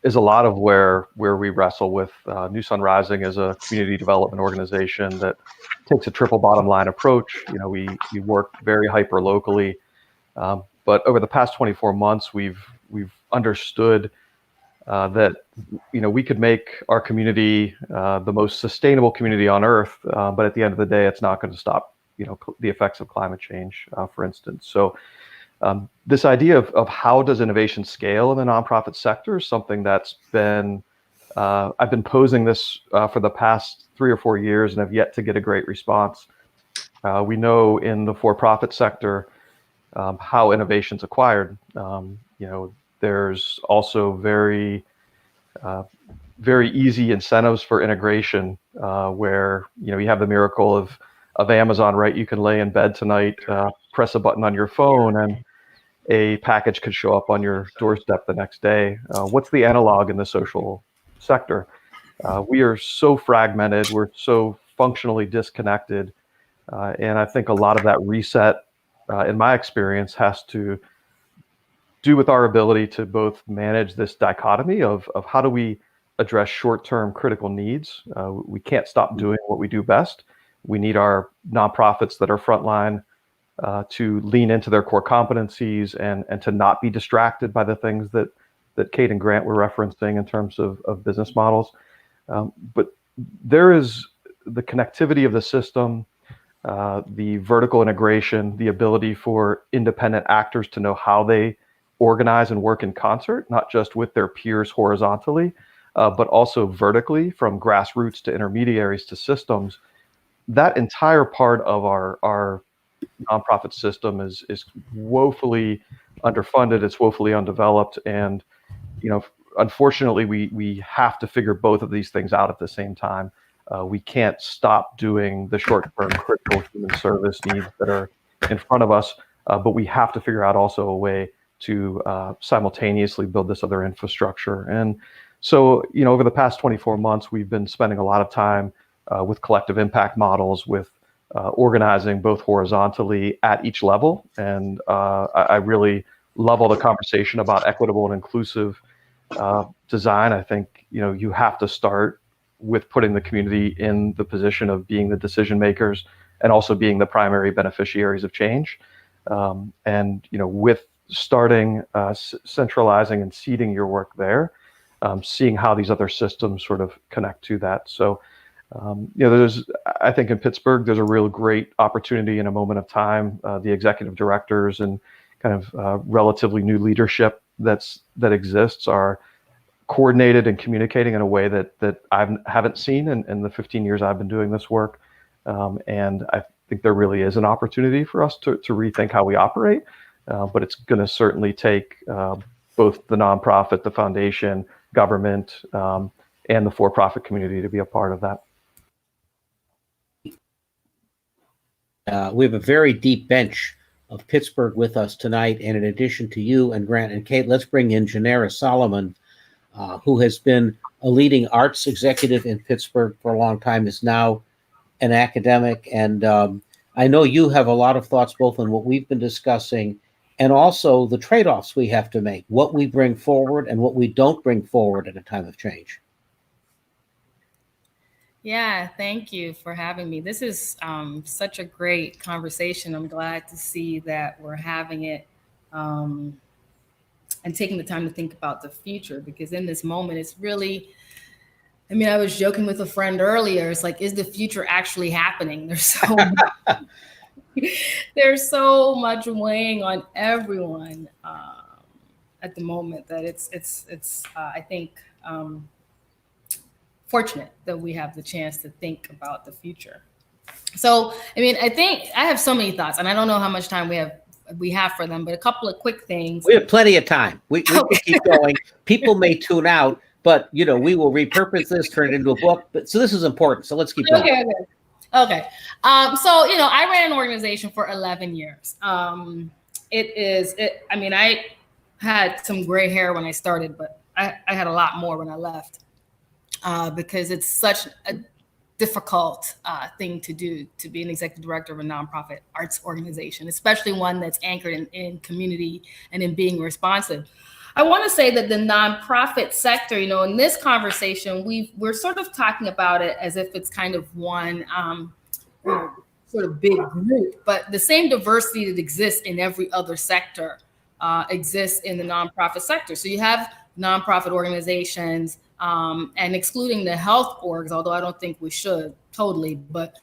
is a lot of where we wrestle with. New Sun Rising as a community development organization that takes a triple bottom line approach. We work very hyper locally. But over the past 24 months, we've understood that we could make our community the most sustainable community on earth, but at the end of the day, it's not going to stop the effects of climate change, for instance. So this idea of how does innovation scale in the nonprofit sector is something that's been I've been posing this for the past 3 or 4 years and have yet to get a great response. We know in the for-profit sector how innovation's acquired. There's also very easy incentives for integration where, you have the miracle of Amazon, right? You can lay in bed tonight, press a button on your phone and a package could show up on your doorstep the next day. What's the analog in the social sector? We are so fragmented. We're so functionally disconnected. And I think a lot of that reset, in my experience, has to do with our ability to both manage this dichotomy of how do we address short-term critical needs. We can't stop doing what we do best. We need our nonprofits that are frontline to lean into their core competencies and to not be distracted by the things that Kate and Grant were referencing in terms of business models. But there is the connectivity of the system, the vertical integration, the ability for independent actors to know how they organize and work in concert, not just with their peers horizontally, but also vertically from grassroots to intermediaries to systems. That entire part of our nonprofit system is woefully underfunded. It's woefully undeveloped, and unfortunately, we have to figure both of these things out at the same time. We can't stop doing the short-term critical human service needs that are in front of us, but we have to figure out also a way to simultaneously build this other infrastructure. And so, over the past 24 months, we've been spending a lot of time with collective impact models, with organizing both horizontally at each level. And I really love all the conversation about equitable and inclusive design. I think, you have to start with putting the community in the position of being the decision makers and also being the primary beneficiaries of change. And, with starting centralizing and seeding your work there, seeing how these other systems sort of connect to that. So, I think in Pittsburgh, there's a real great opportunity in a moment of time. The executive directors and kind of relatively new leadership that exists are coordinated and communicating in a way that I haven't seen in the 15 years I've been doing this work. And I think there really is an opportunity for us to rethink how we operate, but it's going to certainly take both the nonprofit, the foundation, government, and the for-profit community to be a part of that. We have a very deep bench of Pittsburgh with us tonight, and in addition to you and Grant and Kate, let's bring in Janera Solomon, who has been a leading arts executive in Pittsburgh for a long time, is now an academic, and I know you have a lot of thoughts both on what we've been discussing and also the trade-offs we have to make, what we bring forward and what we don't bring forward at a time of change. Yeah, thank you for having me. This is such a great conversation. I'm glad to see that we're having it and taking the time to think about the future, because in this moment, it's really, I was joking with a friend earlier. It's like, is the future actually happening? There's so much weighing on everyone at the moment that it's I think, fortunate that we have the chance to think about the future. So, I think I have so many thoughts, and I don't know how much time we have for them, but a couple of quick things. We have plenty of time. We can keep going. People may tune out, but we will repurpose this, turn it into a book. But so this is important. So let's keep going. Okay. So, I ran an organization for 11 years. I had some gray hair when I started, but I had a lot more when I left. Because it's such a difficult thing to do, to be an executive director of a nonprofit arts organization, especially one that's anchored in community and in being responsive. I want to say that the nonprofit sector, in this conversation, we're sort of talking about it as if it's kind of one sort of big group, but the same diversity that exists in every other sector exists in the nonprofit sector. So you have nonprofit organizations, and excluding the health orgs, although I don't think we should totally, but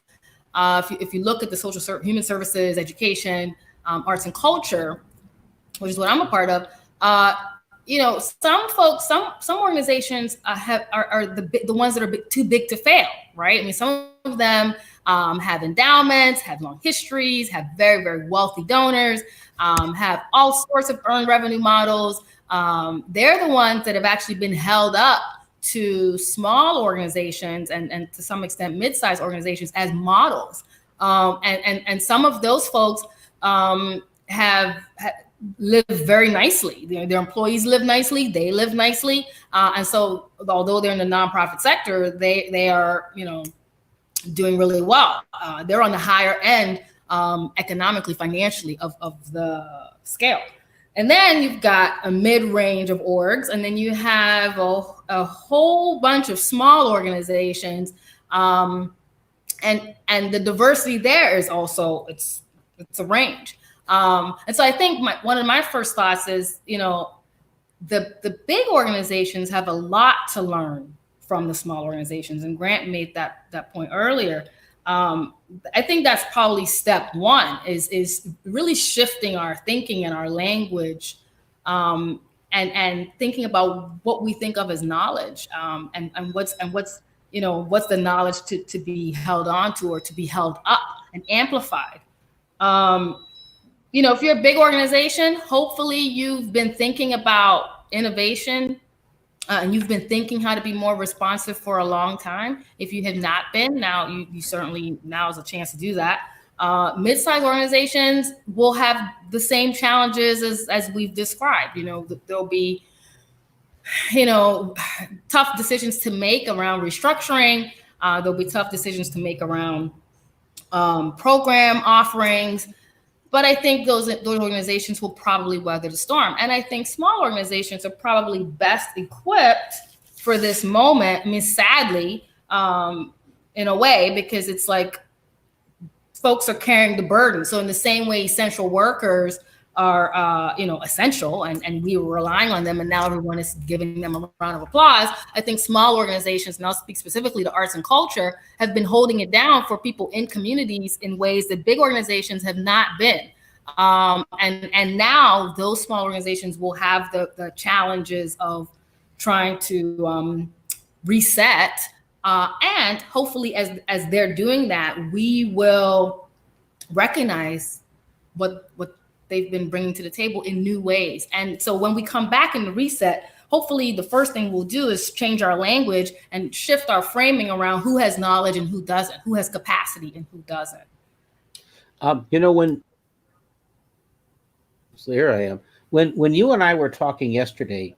if you look at the human services, education, arts and culture, which is what I'm a part of, some folks, some organizations are the ones that are too big to fail, right? Some of them have endowments, have long histories, have very, very wealthy donors, have all sorts of earned revenue models. They're the ones that have actually been held up to small organizations and to some extent mid-sized organizations as models. And some of those folks have live very nicely. Their employees live nicely, they live nicely. And so although they're in the nonprofit sector, they are, doing really well. They're on the higher end economically, financially of the scale. And then you've got a mid-range of orgs, and then you have a whole bunch of small organizations, and the diversity there is also it's a range. And so I think one of my first thoughts is, the big organizations have a lot to learn from the small organizations. And Grant made that point earlier. I think that's probably step one is really shifting our thinking and our language, and thinking about what we think of as knowledge, and what's the knowledge to be held on to or to be held up and amplified. If you're a big organization, hopefully you've been thinking about innovation, and you've been thinking how to be more responsive for a long time. If you have not been, now you certainly, now is a chance to do that. Mid-sized organizations will have the same challenges as we've described. There'll be, tough decisions to make around restructuring. There'll be tough decisions to make around program offerings. But I think those organizations will probably weather the storm. And I think small organizations are probably best equipped for this moment. I mean, sadly, in a way, because it's like folks are carrying the burden. So in the same way essential workers are, essential, and we were relying on them, and now everyone is giving them a round of applause. I think small organizations, and I'll speak specifically to arts and culture, have been holding it down for people in communities in ways that big organizations have not been. And now those small organizations will have the challenges of trying to reset. And hopefully as they're doing that, we will recognize what they've been bringing to the table in new ways. And so when we come back in the reset, hopefully the first thing we'll do is change our language and shift our framing around who has knowledge and who doesn't, who has capacity and who doesn't. So here I am. When you and I were talking yesterday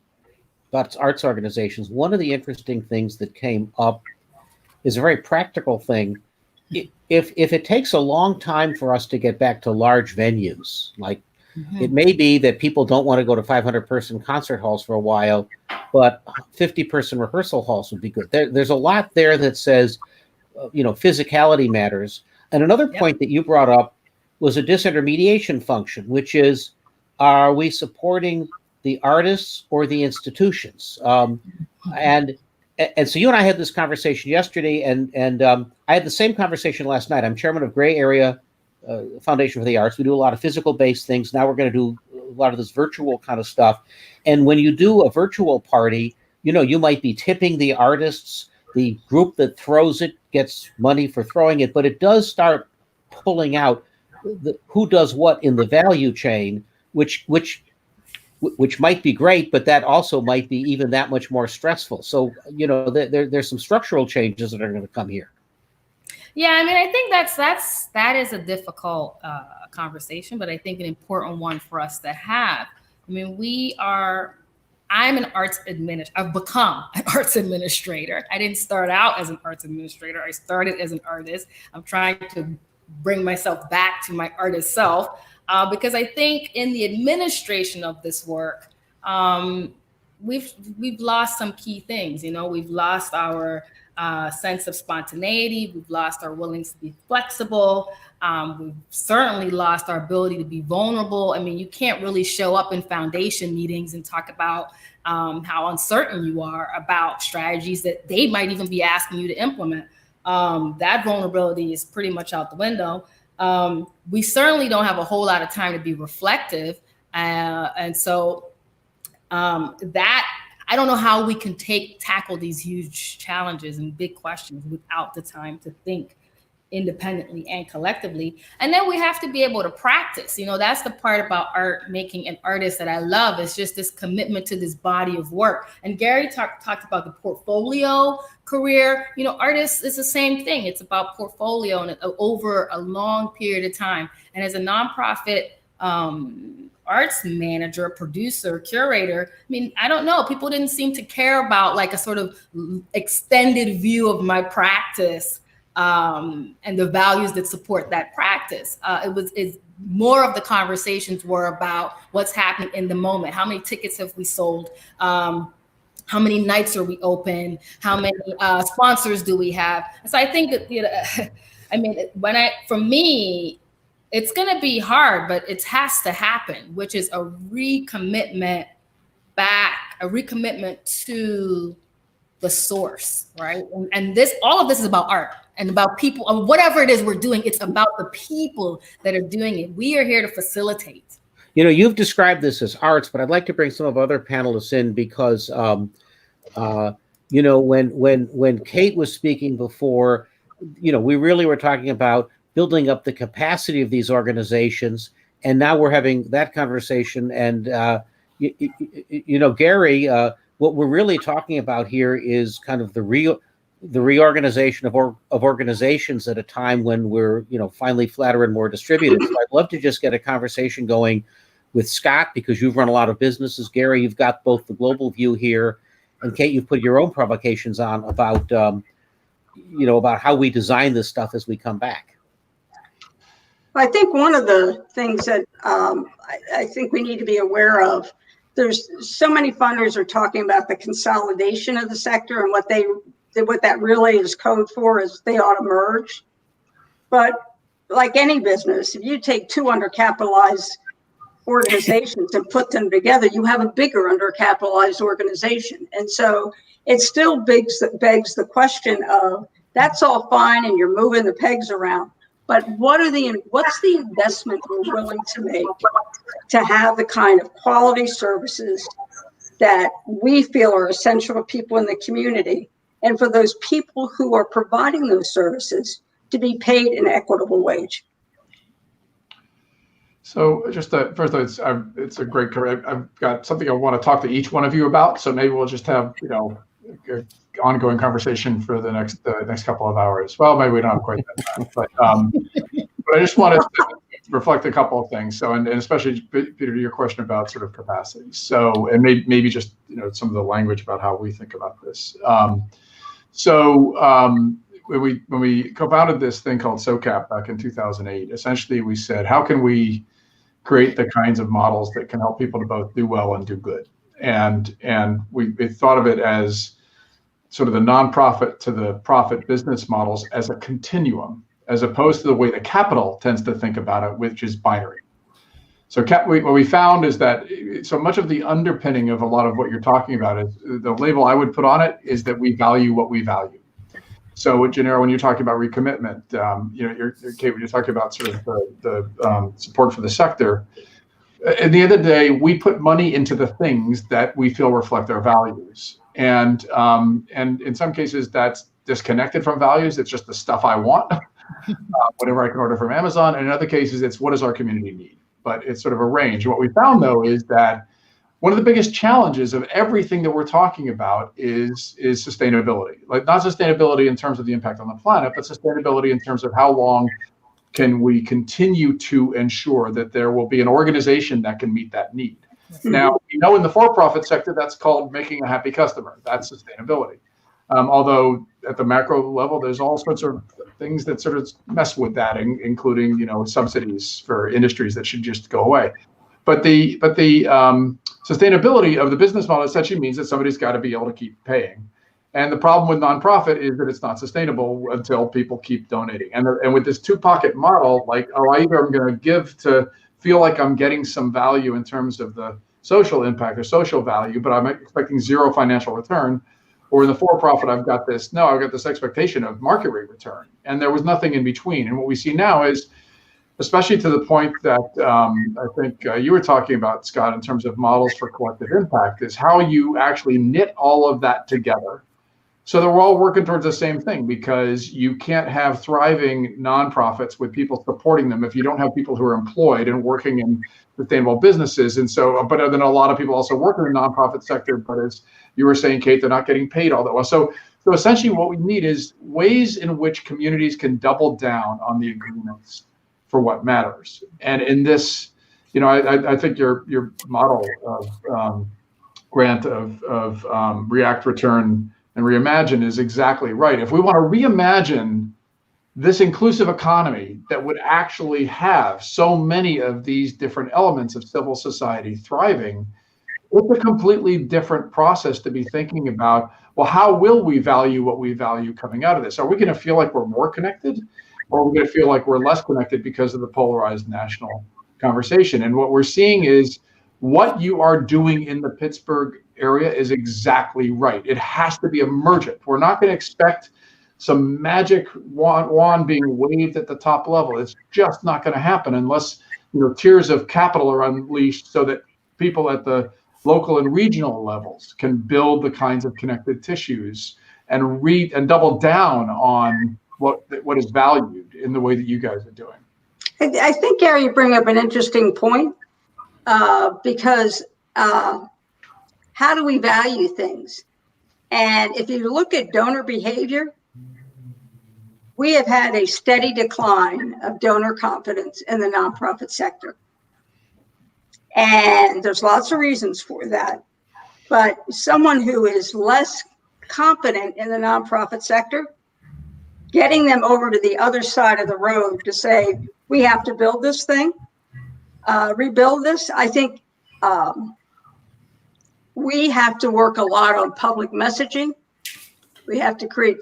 about arts organizations, one of the interesting things that came up is a very practical thing. If it takes a long time for us to get back to large venues, like it may be that people don't want to go to 500-person concert halls for a while, but 50-person rehearsal halls would be good. There's a lot there that says, physicality matters. And another point that you brought up was a disintermediation function, which is, are we supporting the artists or the institutions? And so you and I had this conversation yesterday, and I had the same conversation last night. I'm chairman of Gray Area Foundation for the Arts. We do a lot of physical-based things. Now we're going to do a lot of this virtual kind of stuff. And when you do a virtual party, you might be tipping the artists. The group that throws it gets money for throwing it, but it does start pulling out who does what in the value chain, which might be great, but that also might be even that much more stressful. So, there's some structural changes that are going to come here. Yeah, I mean, I think that is a difficult conversation, but I think an important one for us to have. I mean, I've become an arts administrator. I didn't start out as an arts administrator. I started as an artist. I'm trying to bring myself back to my artist self. Because I think in the administration of this work, we've lost some key things. We've lost our sense of spontaneity. We've lost our willingness to be flexible. We've certainly lost our ability to be vulnerable. I mean, you can't really show up in foundation meetings and talk about how uncertain you are about strategies that they might even be asking you to implement. That vulnerability is pretty much out the window. We certainly don't have a whole lot of time to be reflective. And so that, I don't know how we can tackle these huge challenges and big questions without the time to think independently and collectively. And then we have to be able to practice. That's the part about art making an artist that I love. It's just this commitment to this body of work. And Gary talked about the portfolio career. Artists is the same thing. It's about portfolio and over a long period of time. And as a nonprofit arts manager, producer, curator, I mean, I don't know. People didn't seem to care about like a sort of extended view of my practice and the values that support that practice. It's more of the conversations were about what's happening in the moment. How many tickets have we sold? How many nights are we open? How many sponsors do we have? So I think that, I mean, for me, it's going to be hard, but it has to happen, which is a recommitment to the source, right? And all of this is about art and about people, and whatever it is we're doing, it's about the people that are doing it. We are here to facilitate. You know, you've described this as arts, but I'd like to bring some of other panelists in because, you know, when Kate was speaking before, you know, we really were talking about building up the capacity of these organizations, and now we're having that conversation. And you know, Gary, what we're really talking about here is kind of the reorganization of organizations at a time when we're, you know, finally flatter and more distributed. So I'd love to just get a conversation going with Scott, because you've run a lot of businesses. Gary, you've got both the global view here, and Kate, you've put your own provocations on about, you know, about how we design this stuff as we come back. I think one of the things that I think we need to be aware of, there's so many funders are talking about the consolidation of the sector, and what that really is code for is they ought to merge. But like any business, if you take two undercapitalized organizations and put them together, you have a bigger undercapitalized organization. And so it still begs the question of, that's all fine and you're moving the pegs around, but what's the investment we're willing to make to have the kind of quality services that we feel are essential to people in the community, and for those people who are providing those services to be paid an equitable wage? So just first, it's a great career. I've got something I want to talk to each one of you about. So maybe we'll just have, you know, an ongoing conversation for the next couple of hours. Well, maybe we don't have quite that time, but I just wanted to reflect a couple of things. So, and especially Peter, to your question about sort of capacity. So, and maybe just, you know, some of the language about how we think about this. When we co-founded this thing called SOCAP back in 2008, essentially we said, how can we create the kinds of models that can help people to both do well and do good? And we thought of it as sort of the nonprofit to the profit business models as a continuum, as opposed to the way the capital tends to think about it, which is binary. So what we found is that so much of the underpinning of a lot of what you're talking about is, the label I would put on it is that we value what we value. So, Janera, when you're talking about recommitment, you know, Kate, when you're talking about sort of the support for the sector, at the end of the day, we put money into the things that we feel reflect our values, and in some cases that's disconnected from values. It's just the stuff I want, whatever I can order from Amazon, and in other cases, it's what does our community need. But it's sort of a range. What we found, though, is that one of the biggest challenges of everything that we're talking about is sustainability. Like, not sustainability in terms of the impact on the planet, but sustainability in terms of how long can we continue to ensure that there will be an organization that can meet that need. Now, you know, in the for-profit sector, that's called making a happy customer. That's sustainability. Although at the macro level, there's all sorts of things that sort of mess with that, including, you know, subsidies for industries that should just go away. But the sustainability of the business model essentially means that somebody's got to be able to keep paying. And the problem with nonprofit is that it's not sustainable until people keep donating. And with this two-pocket model, like, oh, either I'm going to give to feel like I'm getting some value in terms of the social impact or social value, but I'm expecting zero financial return. Or in the for-profit, I've got this expectation of market rate return. And there was nothing in between. And what we see now is, especially to the point that I think you were talking about, Scott, in terms of models for collective impact, is how you actually knit all of that together so that we're all working towards the same thing, because you can't have thriving nonprofits with people supporting them if you don't have people who are employed and working in sustainable businesses. And so, but then a lot of people also work in the nonprofit sector, but as you were saying, Kate, they're not getting paid all that well. So essentially what we need is ways in which communities can double down on the agreements for what matters. And in this, you know, I think your model of Grant of react, return, and reimagine is exactly right. If we want to reimagine this inclusive economy that would actually have so many of these different elements of civil society thriving, it's a completely different process to be thinking about, well, how will we value what we value coming out of this? Are we going to feel like we're more connected? Or are we going to feel like we're less connected because of the polarized national conversation? And what we're seeing is what you are doing in the Pittsburgh area is exactly right. It has to be emergent. We're not going to expect some magic wand being waved at the top level. It's just not going to happen unless tiers of capital are unleashed so that people at the local and regional levels can build the kinds of connected tissues and read and double down on what is valued in the way that you guys are doing. I think, Gary, you bring up an interesting point because how do we value things? And if you look at donor behavior, we have had a steady decline of donor confidence in the nonprofit sector. And there's lots of reasons for that. But someone who is less confident in the nonprofit sector, getting them over to the other side of the road to say, we have to build this thing, rebuild this. I think we have to work a lot on public messaging. We have to create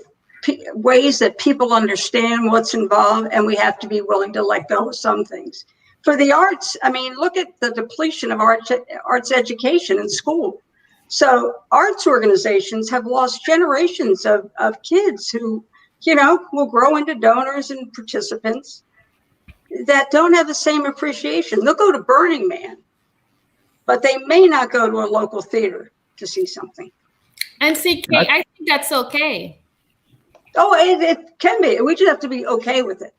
ways that people understand what's involved, and we have to be willing to let go of some things. For the arts, I mean, look at the depletion of arts education in school. So arts organizations have lost generations of kids who, will grow into donors and participants that don't have the same appreciation. They'll go to Burning Man, but they may not go to a local theater to see something. And see, Kate, I think that's okay. Oh, it can be. We just have to be okay with it.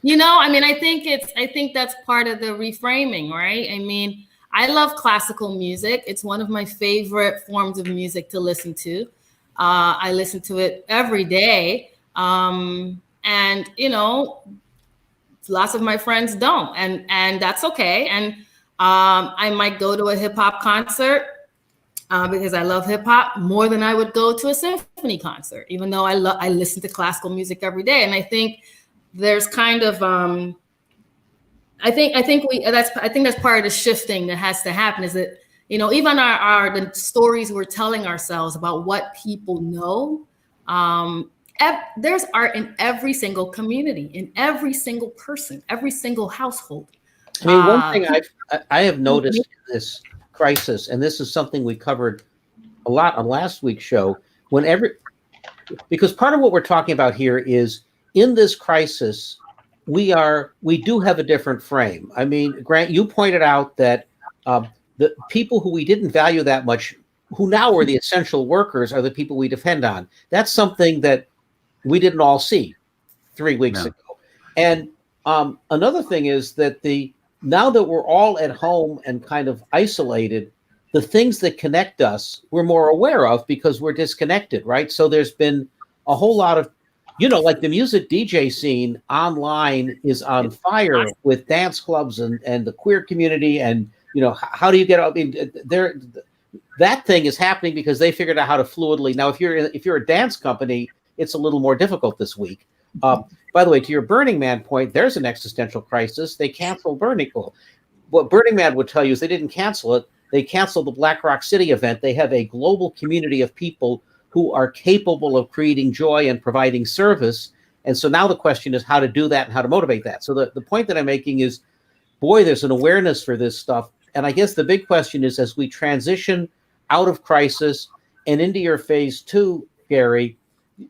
I think that's part of the reframing, right? I mean, I love classical music. It's one of my favorite forms of music to listen to. I listen to it every day. And lots of my friends don't, and that's okay. And I might go to a hip hop concert because I love hip hop more than I would go to a symphony concert, even though I listen to classical music every day. And I think there's kind of I think that's part of the shifting that has to happen, is that even the stories we're telling ourselves about what people know. There's art in every single community, in every single person, every single household. I mean, one thing I have noticed in this crisis, and this is something we covered a lot on last week's show, because part of what we're talking about here is in this crisis, we do have a different frame. I mean, Grant, you pointed out that the people who we didn't value that much, who now are the essential workers, are the people we depend on. That's something that we didn't all see 3 weeks ago. And another thing is that now that we're all at home and kind of isolated, the things that connect us, we're more aware of because we're disconnected, right? So there's been a whole lot of, like the music DJ scene online is on fire with dance clubs and the queer community. And, how do you get, that thing is happening because they figured out how to fluidly. Now, if you're a dance company, it's a little more difficult this week. By the way, to your Burning Man point, there's an existential crisis. They canceled Burning. Well, what Burning Man would tell you is they didn't cancel it. They canceled the Black Rock City event. They have a global community of people who are capable of creating joy and providing service. And so now the question is how to do that and how to motivate that. So the point that I'm making is, boy, there's an awareness for this stuff. And I guess the big question is, as we transition out of crisis and into your phase 2, Gary,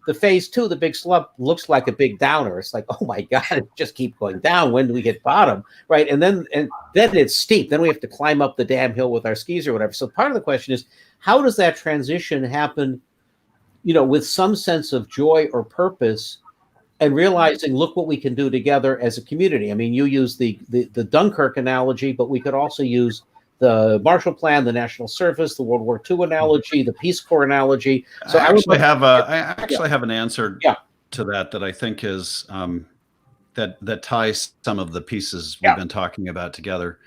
the phase 2, the big slump, looks like a big downer. It's like, oh my God, it just keep going down. When do we hit bottom? Right. And then it's steep. Then we have to climb up the damn hill with our skis or whatever. So part of the question is, how does that transition happen, with some sense of joy or purpose, and realizing, look what we can do together as a community? I mean, you use the Dunkirk analogy, but we could also use the Marshall Plan, the National Service, the World War II analogy, the Peace Corps analogy. So I actually have an answer to that I think is that ties some of the pieces we've been talking about together,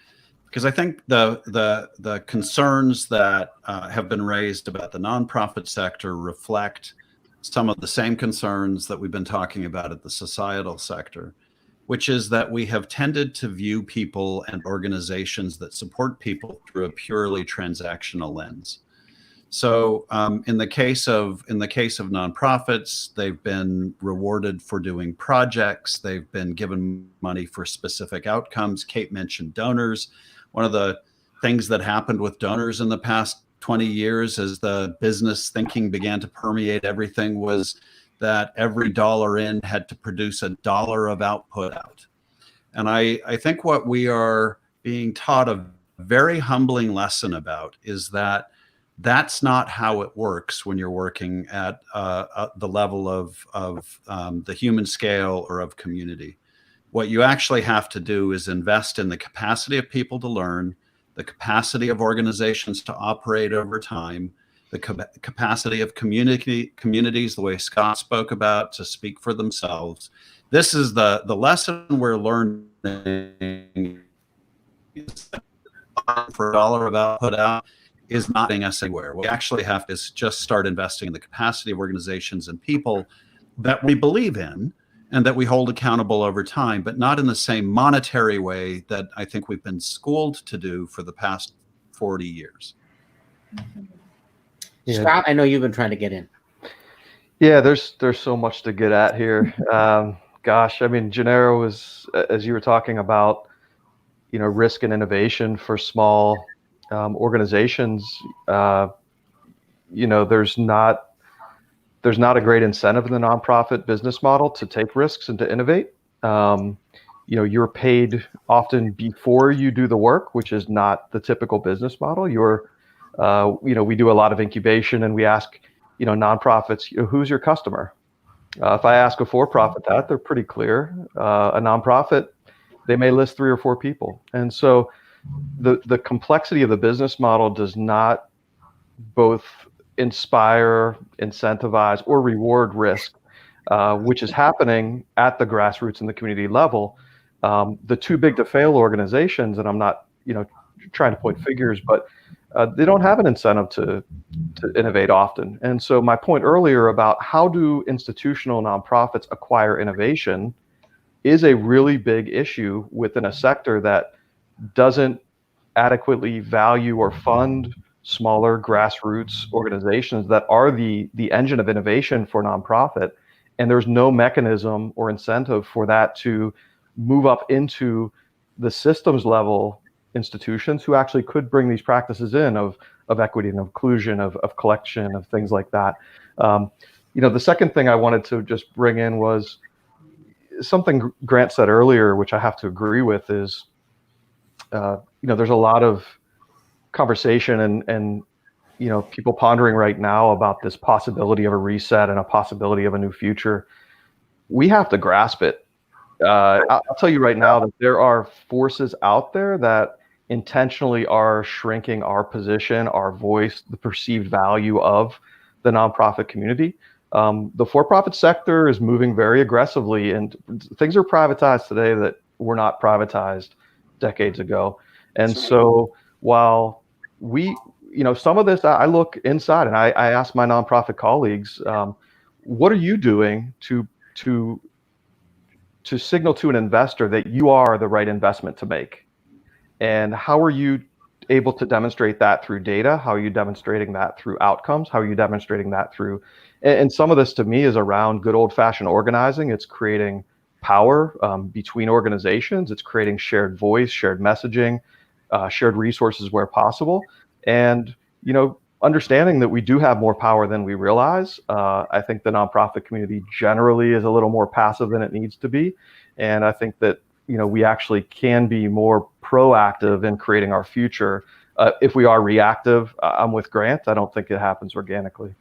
because I think the concerns that have been raised about the nonprofit sector reflect some of the same concerns that we've been talking about at the societal sector, which is that we have tended to view people and organizations that support people through a purely transactional lens. So in the case of nonprofits, they've been rewarded for doing projects. They've been given money for specific outcomes. Kate mentioned donors. One of the things that happened with donors in the past 20 years as the business thinking began to permeate everything was that every dollar in had to produce a dollar of output out. And I think what we are being taught a very humbling lesson about is that that's not how it works when you're working at the level of the human scale or of community. What you actually have to do is invest in the capacity of people to learn, the capacity of organizations to operate over time, the capacity of communities, the way Scott spoke about, to speak for themselves. This is the lesson we're learning. For a dollar of output out is not getting us anywhere. What we actually have to just start investing in the capacity of organizations and people that we believe in and that we hold accountable over time, but not in the same monetary way that I think we've been schooled to do for the past 40 years. Yeah. Scott, I know you've been trying to get in. Yeah, there's so much to get at here. Gosh, I mean, Janera was, as you were talking about, risk and innovation for small organizations. There's not a great incentive in the nonprofit business model to take risks and to innovate. You're paid often before you do the work, which is not the typical business model. We do a lot of incubation, and we ask, nonprofits, who's your customer? If I ask a for-profit that, they're pretty clear. A nonprofit, they may list 3 or 4 people. And so the complexity of the business model does not both inspire, incentivize, or reward risk, which is happening at the grassroots and the community level. The too big to fail organizations, and I'm not, trying to point figures, but they don't have an incentive to innovate often. And so my point earlier about how do institutional nonprofits acquire innovation is a really big issue within a sector that doesn't adequately value or fund smaller grassroots organizations that are the engine of innovation for nonprofit. And there's no mechanism or incentive for that to move up into the systems level institutions who actually could bring these practices in of equity and inclusion, of collection, of things like that. The second thing I wanted to just bring in was something Grant said earlier, which I have to agree with, is there's a lot of conversation and people pondering right now about this possibility of a reset and a possibility of a new future. We have to grasp it. I'll tell you right now that there are forces out there that intentionally are shrinking our position, our voice, the perceived value of the nonprofit community. The for-profit sector is moving very aggressively, and things are privatized today that were not privatized decades ago. And so while we, some of this, I look inside and I ask my nonprofit colleagues, what are you doing to signal to an investor that you are the right investment to make? And how are you able to demonstrate that through data? How are you demonstrating that through outcomes? How are you demonstrating that through, and some of this to me is around good old fashioned organizing. It's creating power between organizations. It's creating shared voice, shared messaging, shared resources where possible. And, understanding that we do have more power than we realize. I think the nonprofit community generally is a little more passive than it needs to be. And I think that, we actually can be more proactive in creating our future. If we are reactive, I'm with Grant. I don't think it happens organically.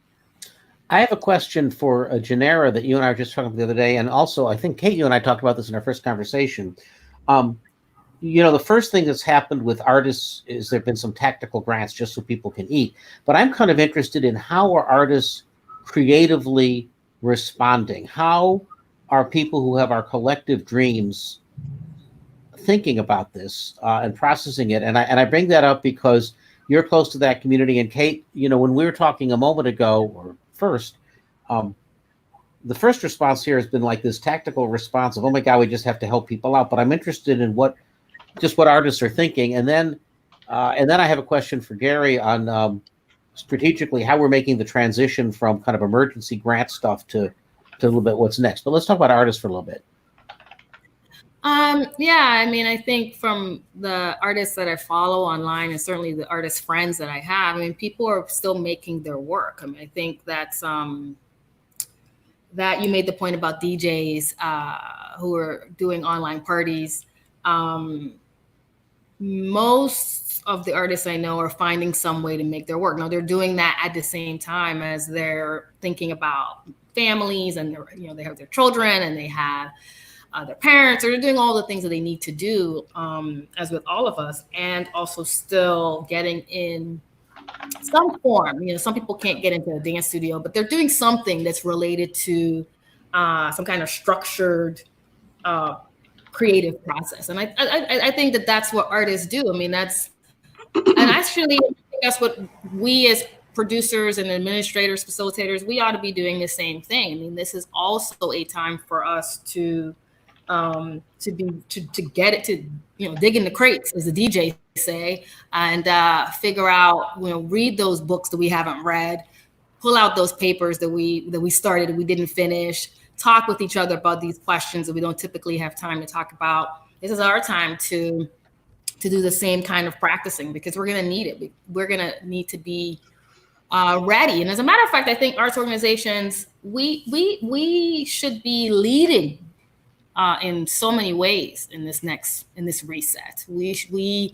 I have a question for Janera that you and I were just talking about the other day. And also, I think, Kate, you and I talked about this in our first conversation. The first thing that's happened with artists is there have been some tactical grants just so people can eat. But I'm kind of interested in how are artists creatively responding? How are people who have our collective dreams thinking about this and processing it? And I bring that up because you're close to that community. And Kate, when we were talking a moment ago, or first, the first response here has been like this tactical response of, oh my God, we just have to help people out. But I'm interested in what artists are thinking. And then I have a question for Gary on strategically how we're making the transition from kind of emergency grant stuff to a little bit what's next. But let's talk about artists for a little bit. Yeah, I mean, I think from the artists that I follow online and certainly the artist friends that I have, I mean, people are still making their work. I mean, I think that's that you made the point about DJs who are doing online parties. Most of the artists I know are finding some way to make their work. Now they're doing that at the same time as they're thinking about families and they have their children and they have their parents, or they're doing all the things that they need to do, as with all of us, and also still getting in some form. Some people can't get into a dance studio, but they're doing something that's related to some kind of structured creative process. And I think that that's what artists do. I mean, and actually that's what we as producers and administrators, facilitators, we ought to be doing the same thing. I mean, this is also a time for us to get it, to dig in the crates, as the DJs say, and figure out, read those books that we haven't read, pull out those papers that we started and we didn't finish, talk with each other about these questions that we don't typically have time to talk about. This is our time to do the same kind of practicing, because we're going to need it. We're going to need to be ready. And as a matter of fact, I think arts organizations, we should be leading in so many ways in this reset. We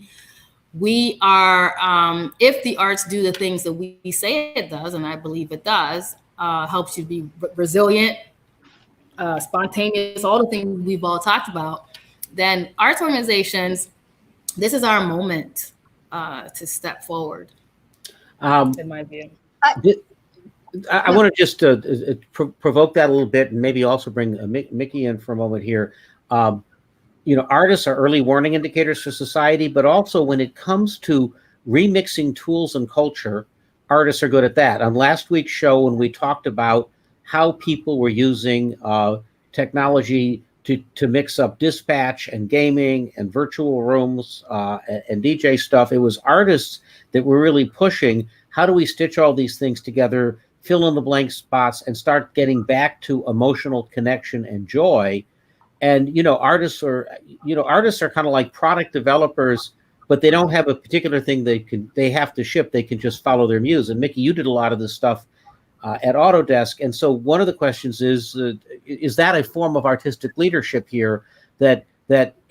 are, if the arts do the things that we say it does, and I believe it does, helps you be resilient, spontaneous, all the things we've all talked about, then arts organizations, this is our moment to step forward, in my view. I want to just provoke that a little bit, and maybe also bring Mickey in for a moment here. Artists are early warning indicators for society, but also when it comes to remixing tools and culture, artists are good at that. On last week's show, when we talked about how people were using technology to mix up dispatch and gaming and virtual rooms and DJ stuff, it was artists that were really pushing, how do we stitch all these things together, fill in the blank spots, and start getting back to emotional connection and joy. And artists are kind of like product developers, but they don't have a particular thing they have to ship. They can just follow their muse. And Mickey, you did a lot of this stuff at Autodesk, and so one of the questions is that a form of artistic leadership here, that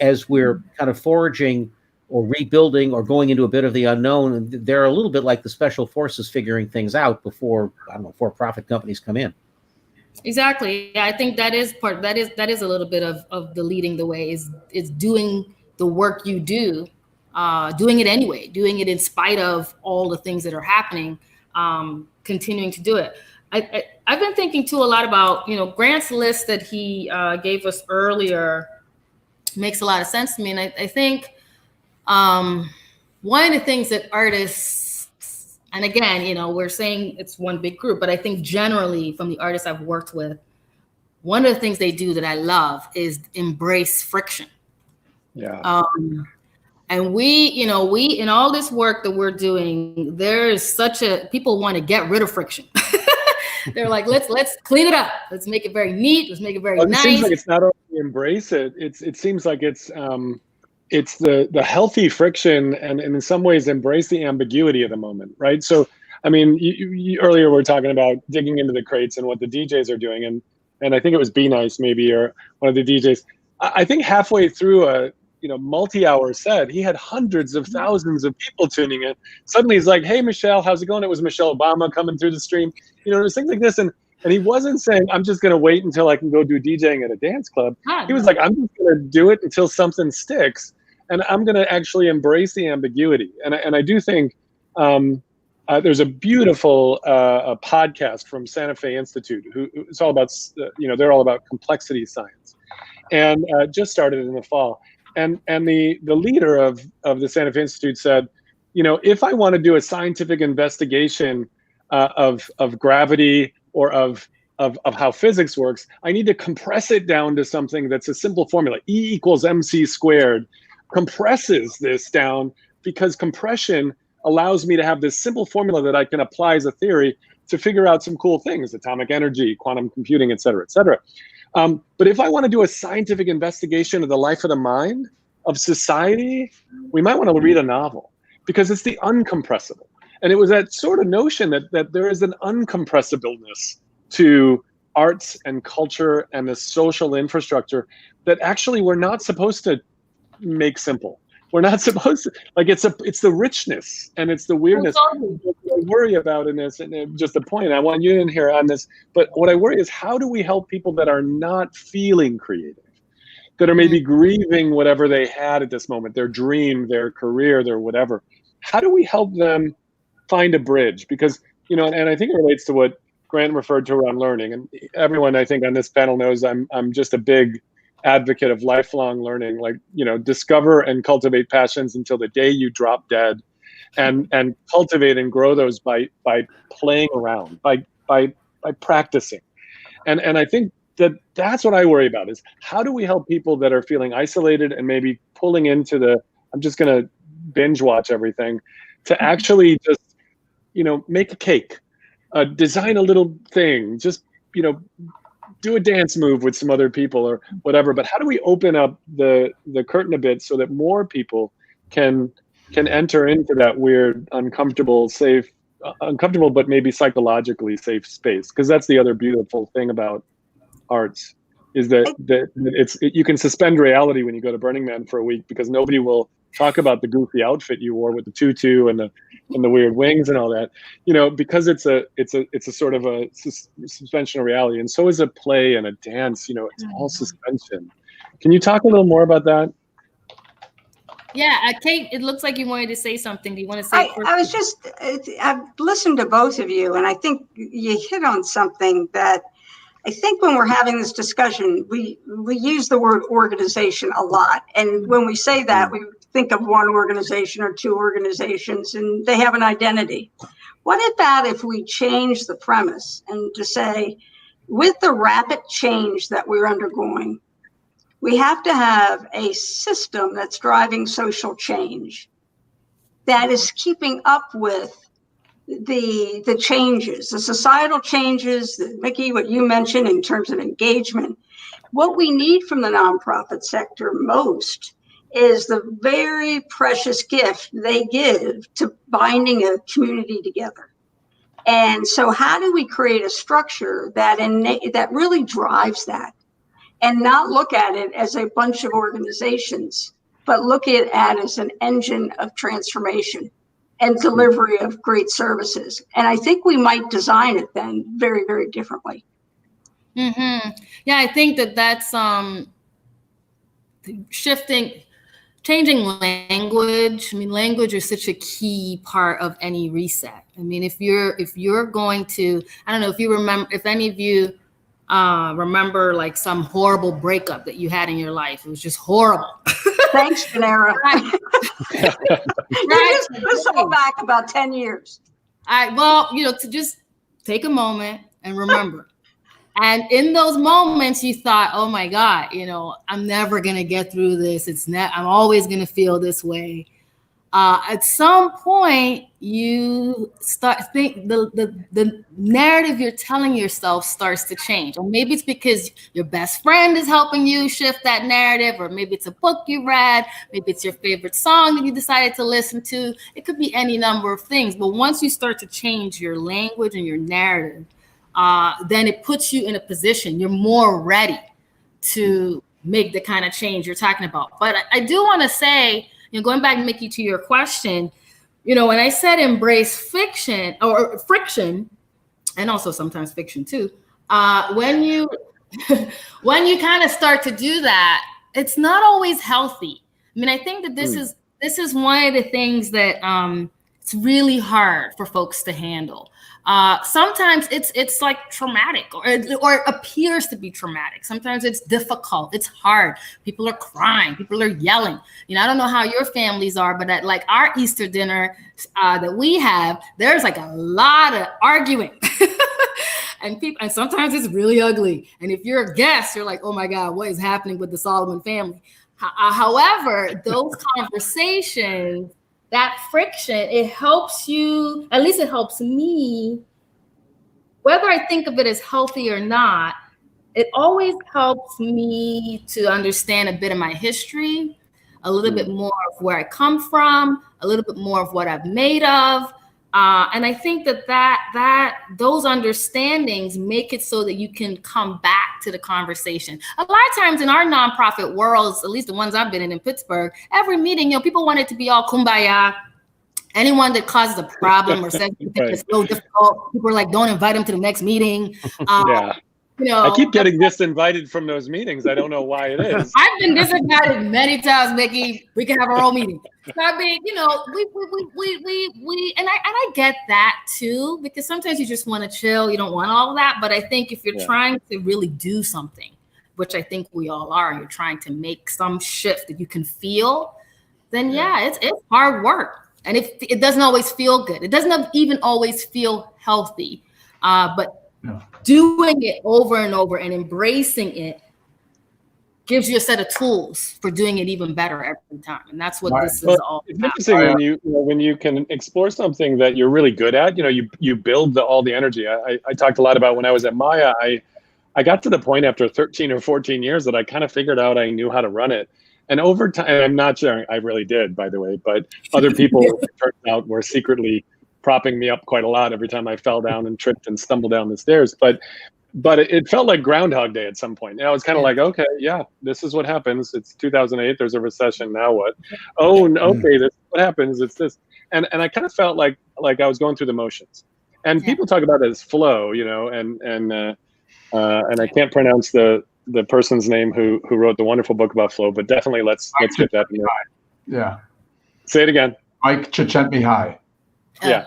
as we're kind of foraging or rebuilding or going into a bit of the unknown, they're a little bit like the special forces figuring things out before for-profit companies come in. Exactly. Yeah, I think that is a little bit of the leading the way, is doing the work you do, doing it anyway, doing it in spite of all the things that are happening, continuing to do it. I've been thinking too a lot about, Grant's list that he gave us earlier makes a lot of sense to me. And I think one of the things that artists, and again, we're saying it's one big group, but I think generally from the artists I've worked with, one of the things they do that I love is embrace friction. Yeah. And we in all this work that we're doing, there is people want to get rid of friction. They're like, let's clean it up. Let's make it very neat. Let's make it very nice. It seems like it's not only embrace it. It seems like it's the healthy friction, and in some ways embrace the ambiguity of the moment, right? So, I mean, you earlier we were talking about digging into the crates and what the DJs are doing, and I think it was Be Nice maybe, or one of the DJs. I think halfway through a multi-hour set, he had hundreds of thousands of people tuning in. Suddenly he's like, "Hey Michelle, how's it going?" It was Michelle Obama coming through the stream. It was things like this, and he wasn't saying, "I'm just going to wait until I can go do DJing at a dance club." He was like, "I'm just going to do it until something sticks, and I'm going to actually embrace the ambiguity." And I do think there's a beautiful a podcast from Santa Fe Institute who it's all about they're all about complexity science, and just started in the fall. And the leader of the Santa Fe Institute said, if I want to do a scientific investigation of gravity or of how physics works, I need to compress it down to something that's a simple formula. E = mc squared compresses this down, because compression allows me to have this simple formula that I can apply as a theory to figure out some cool things: atomic energy, quantum computing, et cetera, et cetera. But if I want to do a scientific investigation of the life of the mind, of society, we might want to read a novel, because it's the uncompressible. And it was that sort of notion that there is an uncompressibleness to arts and culture and the social infrastructure that actually we're not supposed to make simple. We're not supposed to, like, it's the richness and it's the weirdness. What I worry about in this, and just a point, I want you in here on this, but what I worry is, how do we help people that are not feeling creative, that are maybe grieving whatever they had at this moment, their dream, their career, their whatever? How do we help them find a bridge? Because, and I think it relates to what Grant referred to around learning. And everyone, I think, on this panel knows I'm just a big advocate of lifelong learning. Like, discover and cultivate passions until the day you drop dead, and cultivate and grow those by playing around, by practicing. And I think that's what I worry about, is how do we help people that are feeling isolated and maybe pulling into I'm just going to binge watch everything, to actually just, make a cake, design a little thing, just, do a dance move with some other people or whatever. But how do we open up the curtain a bit so that more people can enter into that weird, uncomfortable, but maybe psychologically safe space? Because that's the other beautiful thing about arts, is that you can suspend reality when you go to Burning Man for a week, because nobody will talk about the goofy outfit you wore with the tutu and the weird wings and all that, because it's a sort of a suspension of reality. And so is a play and a dance, it's all suspension. Can you talk a little more about that? Yeah, Kate, it looks like you wanted to say something. Do you want to say? I've listened to both of you, and I think you hit on something that I think when we're having this discussion, we use the word organization a lot. And when we say that, we think of one organization or two organizations, and they have an identity. What about if we change the premise and to say, with the rapid change that we're undergoing, we have to have a system that's driving social change, that is keeping up with the changes, the societal changes, Mickey, what you mentioned in terms of engagement. What we need from the nonprofit sector most is the very precious gift they give to binding a community together. And so how do we create a structure that really drives that, and not look at it as a bunch of organizations, but look at it as an engine of transformation and delivery of great services? And I think we might design it then very, very differently. Mm-hmm. Yeah, I think that's changing language. I mean, language is such a key part of any reset. I mean, if you're going to, I don't know if you remember, if any of you remember like some horrible breakup that you had in your life. It was just horrible. Thanks, Janera. Right. Let's go back about 10 years. To just take a moment and remember. And in those moments, you thought, oh my God, I'm never going to get through this. I'm always going to feel this way. At some point, you start the narrative you're telling yourself starts to change. Or maybe it's because your best friend is helping you shift that narrative, or maybe it's a book you read, maybe it's your favorite song that you decided to listen to. It could be any number of things. But once you start to change your language and your narrative, then it puts you in a position, you're more ready to make the kind of change you're talking about. But I do want to say, going back, Mickey, to your question, when I said embrace fiction or friction, and also sometimes fiction too, when you kind of start to do that, it's not always healthy. I mean, I think that this is one of the things that it's really hard for folks to handle. Sometimes it's like traumatic, or it appears to be traumatic. Sometimes it's difficult. It's hard. People are crying. People are yelling. I don't know how your families are, but at like our Easter dinner that we have, there's like a lot of arguing. And sometimes it's really ugly. And if you're a guest, you're like, oh my God, what is happening with the Solomon family? However, those conversations, that friction, it helps you, at least it helps me, whether I think of it as healthy or not, it always helps me to understand a bit of my history, a little bit more of where I come from, a little bit more of what I've made of. And I think that those understandings make it so that you can come back to the conversation. A lot of times in our nonprofit worlds, at least the ones I've been in Pittsburgh, every meeting, people want it to be all kumbaya. Anyone that causes a problem or says it's so difficult, people are like, don't invite them to the next meeting. I keep getting disinvited from those meetings. I don't know why it is. I've been disinvited many times, Mickey. We can have our own meeting. So I mean, we and I get that too, because sometimes you just want to chill. You don't want all of that. But I think if you're trying to really do something, which I think we all are, you're trying to make some shift that you can feel, then it's hard work. And if it doesn't always feel good, it doesn't even always feel healthy, but doing it over and over and embracing it gives you a set of tools for doing it even better every time. And that's what this is all it's about. interesting when you can explore something that you're really good at, you build all the energy. I talked a lot about when I was at Maya, I got to the point after 13 or 14 years that I kind of figured out I knew how to run it. And over time, and I'm not sure I really did, by the way, but other people it turned out were secretly propping me up quite a lot every time I fell down and tripped and stumbled down the stairs. But it felt like Groundhog Day at some point. I was kind of like, okay, this is what happens. It's 2008. There's a recession. Now what? Oh, okay, this is what happens. It's this. And I kind of felt like I was going through the motions. And people talk about it as flow, and I can't pronounce the person's name who wrote the wonderful book about flow, but definitely let's get that. Yeah. Say it again. Mike Csikszentmihalyi. Yeah.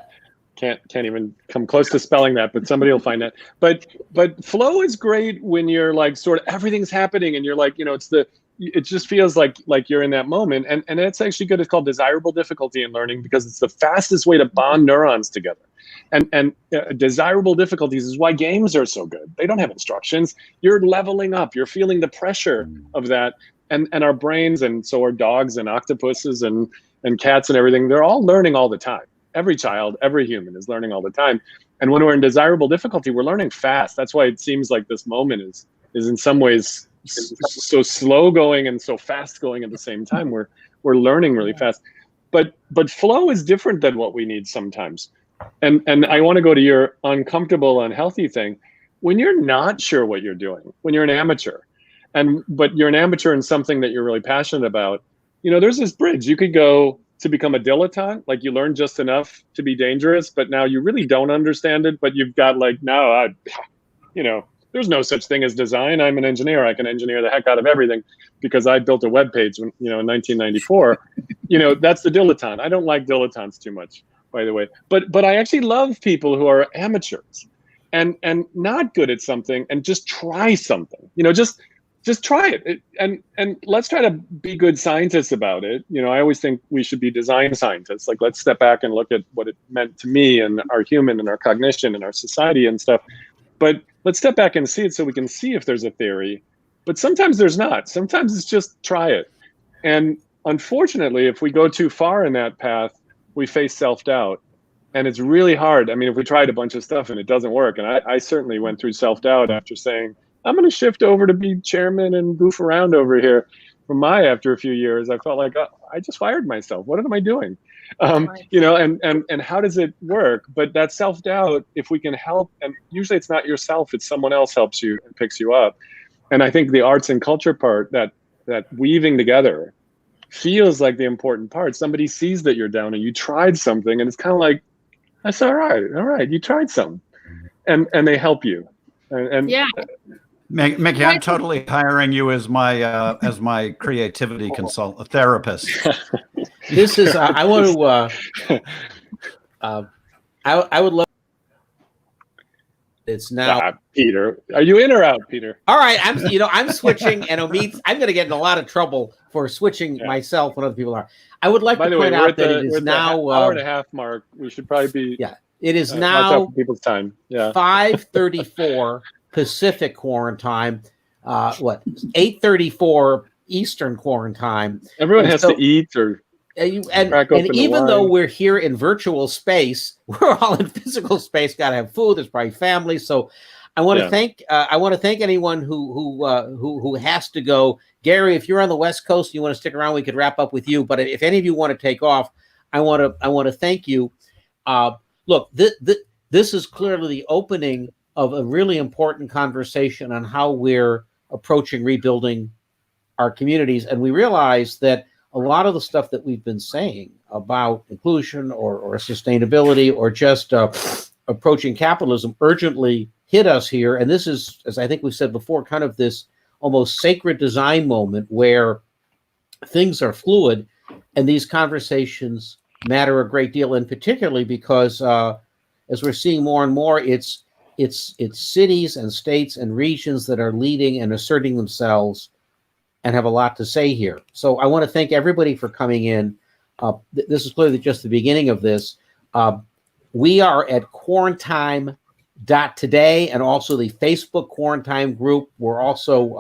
Can't even come close to spelling that, but somebody will find that. But flow is great when you're like sort of everything's happening and you're like, it just feels like you're in that moment. And it's actually good. It's called desirable difficulty in learning because it's the fastest way to bond neurons together. And desirable difficulties is why games are so good. They don't have instructions. You're leveling up. You're feeling the pressure of that. And our brains, and so are dogs and octopuses and cats and everything, they're all learning all the time. Every child, every human is learning all the time. And when we're in desirable difficulty, we're learning fast. That's why it seems like this moment is in some ways so slow going and so fast going at the same time. We're learning really fast. But flow is different than what we need sometimes. And I want to go to your uncomfortable, unhealthy thing. When you're not sure what you're doing, when you're an amateur, but you're an amateur in something that you're really passionate about, there's this bridge. You could go to become a dilettante, like you learn just enough to be dangerous, but now you really don't understand it, but you've got there's no such thing as design. I'm an engineer. I can engineer the heck out of everything because I built a web page in 1994. That's the dilettante. I don't like dilettantes too much, by the way. But I actually love people who are amateurs and not good at something and just try something. Just try it and let's try to be good scientists about it. I always think we should be design scientists. Like, let's step back and look at what it meant to me and our human and our cognition and our society and stuff. But let's step back and see it so we can see if there's a theory. But sometimes there's not. Sometimes it's just try it. And unfortunately, if we go too far in that path, we face self-doubt. And it's really hard. I mean, if we tried a bunch of stuff and it doesn't work, and I certainly went through self-doubt after saying, I'm going to shift over to be chairman and goof around over here. From Maya, after a few years, I felt like I just fired myself. What am I doing? And how does it work? But that self-doubt, if we can help, and usually it's not yourself, it's someone else helps you and picks you up. And I think the arts and culture part, that weaving together, feels like the important part. Somebody sees that you're down and you tried something, and it's kind of like, that's all right, you tried something, and they help you. And yeah. Mickey, I'm totally hiring you as my creativity therapist. This is I want to I would love. It's now. Peter, are you in or out, Peter? All right, I'm switching, and Omid, I'm going to get in a lot of trouble for switching myself when other people are. I would like to point out that it is now hour and a half mark. We should probably be. Yeah, it is now people's time. Yeah, 5:34 Pacific quarantine. 8:34 Eastern quarantine. Everyone has to eat or. And even though we're here in virtual space, we're all in physical space, got to have food. There's probably family. So I want to thank anyone who has to go. Gary, if you're on the West Coast and you want to stick around, we could wrap up with you. But if any of you want to take off, I want to thank you. Look, this is clearly the opening of a really important conversation on how we're approaching rebuilding our communities, and we realize that a lot of the stuff that we've been saying about inclusion or sustainability or just approaching capitalism urgently hit us here. And this is, as I think we've said before, kind of this almost sacred design moment where things are fluid and these conversations matter a great deal, and particularly because as we're seeing more and more, it's cities and states and regions that are leading and asserting themselves and have a lot to say here. So I want to thank everybody for coming in. This is clearly just the beginning of this. We are at quarantine.today and also the Facebook Quarantine group. We're also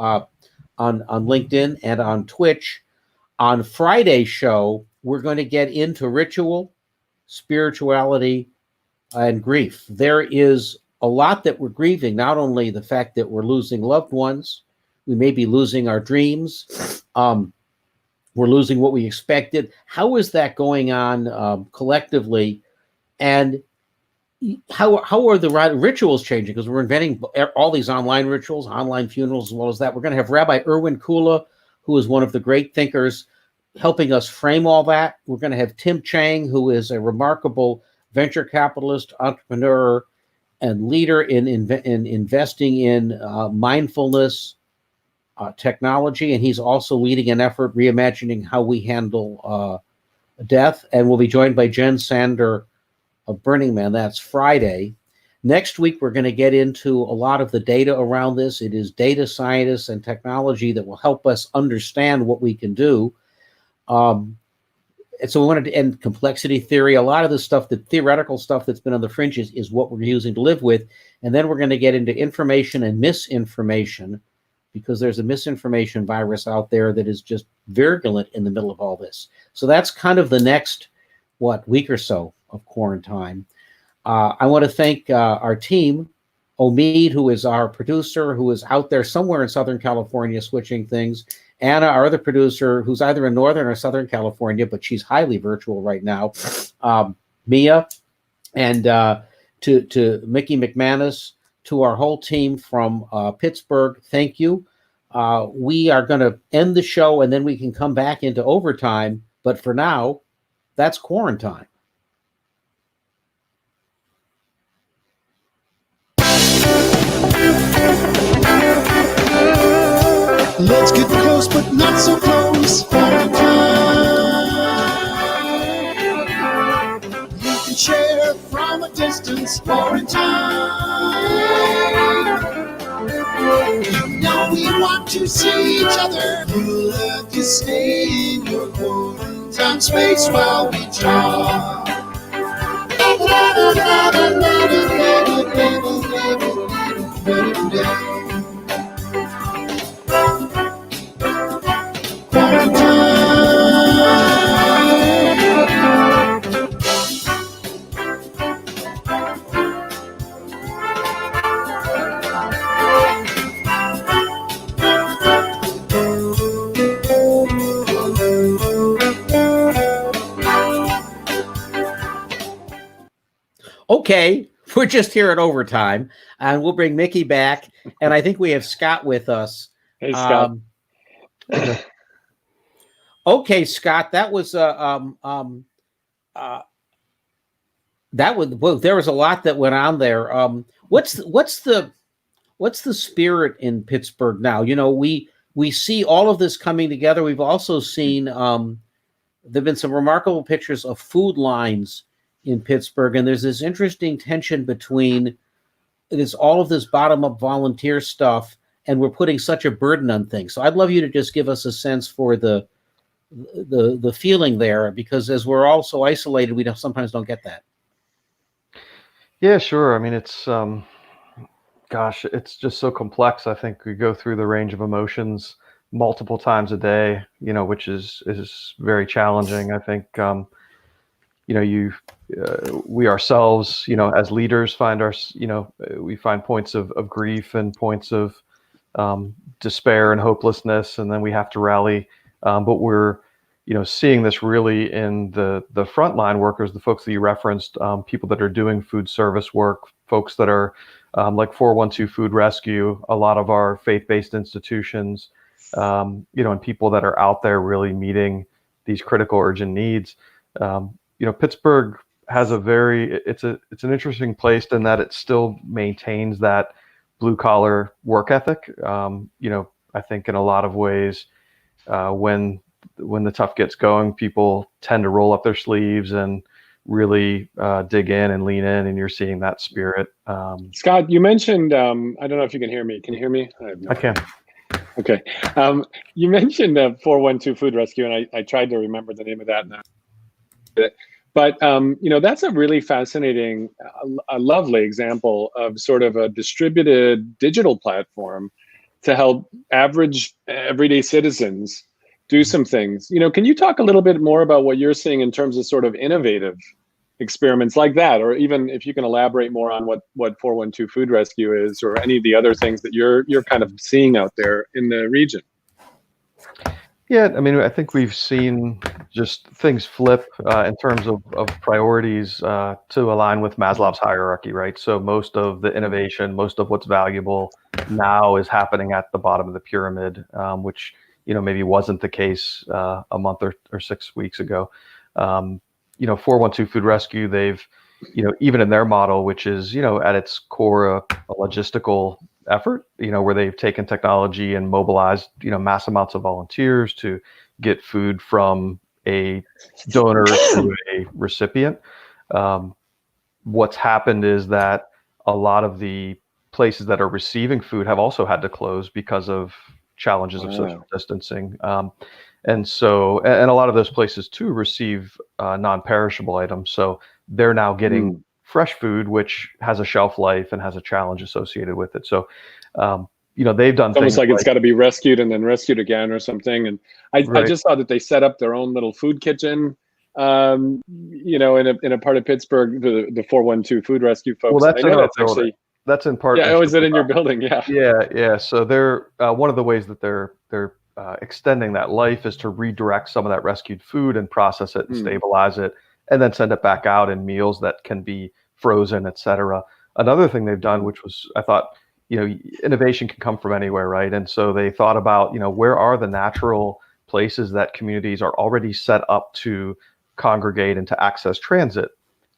on LinkedIn and on Twitch. On Friday's show, we're going to get into ritual, spirituality, and grief. There is a lot that we're grieving, not only the fact that we're losing loved ones, we may be losing our dreams, we're losing what we expected. How is that going on collectively? And how are the rituals changing? Because we're inventing all these online rituals, online funerals, as well as that. We're going to have Rabbi Erwin Kula, who is one of the great thinkers, helping us frame all that. We're going to have Tim Chang, who is a remarkable venture capitalist, entrepreneur, and leader in investing in mindfulness technology. And he's also leading an effort reimagining how we handle death. And we'll be joined by Jen Sander of Burning Man. That's Friday. Next week, we're going to get into a lot of the data around this. It is data scientists and technology that will help us understand what we can do. And so we wanted to end complexity theory. A lot of the stuff, the theoretical stuff that's been on the fringes, is what we're using to live with. And then we're going to get into information and misinformation, because there's a misinformation virus out there that is just virulent in the middle of all this. So that's kind of the next, week or so of quarantine. I want to thank our team, Omid, who is our producer, who is out there somewhere in Southern California switching things. Anna, our other producer, who's either in Northern or Southern California, but she's highly virtual right now. Mia, and to Mickey McManus, to our whole team from Pittsburgh, thank you. We are going to end the show, and then we can come back into overtime. But for now, that's quarantine. Let's get close, but not so close. Quarantine. You can share from a distance. Quarantine. You know we want to see each other. We'll have to stay in your quarantine space while we talk. Okay, we're just here at overtime, and we'll bring Mickey back. And I think we have Scott with us. Hey, Scott. Okay, Scott, that was there was a lot that went on there. What's the spirit in Pittsburgh now? You know, we see all of this coming together. We've also seen there've been some remarkable pictures of food lines in Pittsburgh, and there's this interesting tension between all of this bottom-up volunteer stuff, and we're putting such a burden on things. So I'd love you to just give us a sense for the feeling there, because as we're all so isolated, we sometimes don't get that. Yeah, sure. I mean, it's it's just so complex. I think we go through the range of emotions multiple times a day, which is very challenging. I think we ourselves, as leaders we find points of grief and points of despair and hopelessness, and then we have to rally. But we're, seeing this really in the frontline workers, the folks that you referenced, people that are doing food service work, folks that are like 412 Food Rescue, a lot of our faith-based institutions, and people that are out there really meeting these critical urgent needs. Pittsburgh has it's an interesting place in that it still maintains that blue collar work ethic. I think in a lot of ways, when the tough gets going, people tend to roll up their sleeves and really dig in and lean in, and you're seeing that spirit. Scott, you mentioned, I don't know if you can hear me. Can you hear me? I can. Okay. You mentioned 412 Food Rescue, and I tried to remember the name of that now. But, that's a really fascinating, a lovely example of sort of a distributed digital platform to help average everyday citizens do some things. Can you talk a little bit more about what you're seeing in terms of sort of innovative experiments like that, or even if you can elaborate more on what 412 Food Rescue is, or any of the other things that you're kind of seeing out there in the region? Yeah, I think we've seen just things flip in terms of priorities to align with Maslow's hierarchy, right? So most of the innovation, most of what's valuable now is happening at the bottom of the pyramid, which maybe wasn't the case a month or 6 weeks ago. 412 Food Rescue, they've, even in their model, which is, at its core, a logistical effort, where they've taken technology and mobilized, mass amounts of volunteers to get food from a donor to a recipient. What's happened is that a lot of the places that are receiving food have also had to close because of challenges of social distancing. And a lot of those places too receive non-perishable items. So they're now getting fresh food, which has a shelf life and has a challenge associated with it. So, they've done it's almost like it's got to be rescued and then rescued again or something. And I just saw that they set up their own little food kitchen, in a part of Pittsburgh, the 412 Food Rescue folks. Well, that's in part. Yeah, is it in your building? Yeah. Yeah. So they're one of the ways that they're extending that life is to redirect some of that rescued food and process it and stabilize it, and then send it back out in meals that can be frozen, et cetera. Another thing they've done, which was, I thought, innovation can come from anywhere, right? And so they thought about, where are the natural places that communities are already set up to congregate and to access transit,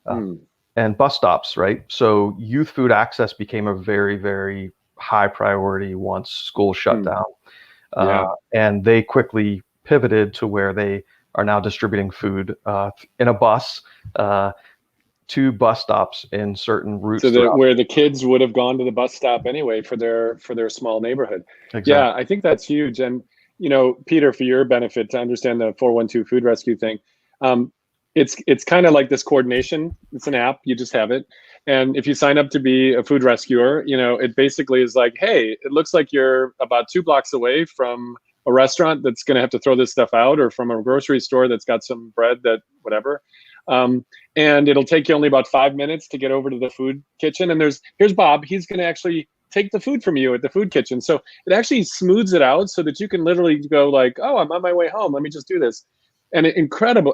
and bus stops, right? So youth food access became a very, very high priority once school shut down. And they quickly pivoted to where they are now distributing food in a bus to bus stops in certain routes. So where the kids would have gone to the bus stop anyway for their small neighborhood. Exactly. Yeah, I think that's huge. And, Peter, for your benefit to understand the 412 Food Rescue thing, it's kind of like this coordination. It's an app, you just have it. And if you sign up to be a food rescuer, it basically is like, hey, it looks like you're about 2 blocks away from a restaurant that's going to have to throw this stuff out, or from a grocery store that's got some bread that whatever. And it'll take you only about 5 minutes to get over to the food kitchen. And here's Bob. He's going to actually take the food from you at the food kitchen. So it actually smooths it out so that you can literally go like, oh, I'm on my way home. Let me just do this. And incredible.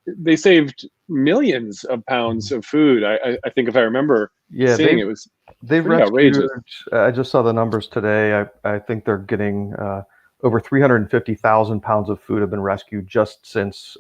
They saved millions of pounds of food. I think, if I remember seeing it, was they've outrageous. I just saw the numbers today. I think they're getting over 350,000 pounds of food have been rescued just since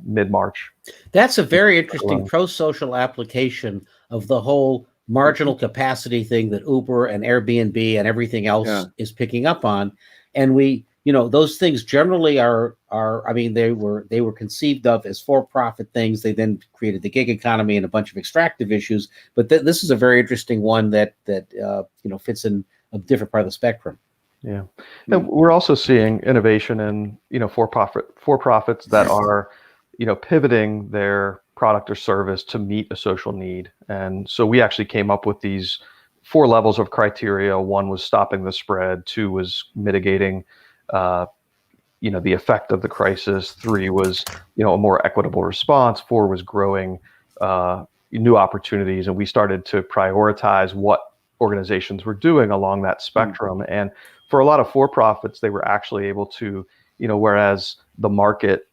mid-March. That's a very interesting pro-social application of the whole marginal capacity thing that Uber and Airbnb and everything else is picking up on. And those things generally they were conceived of as for-profit things. They then created the gig economy and a bunch of extractive issues. But this is a very interesting one that fits in a different part of the spectrum. Yeah, and we're also seeing innovation in for-profits that are pivoting their product or service to meet a social need. And so we actually came up with these 4 levels of criteria. 1 was stopping the spread. 2 was mitigating the effect of the crisis. 3 was, a more equitable response. 4 was growing new opportunities. And we started to prioritize what organizations were doing along that spectrum. And for a lot of for-profits, they were actually able to, whereas the market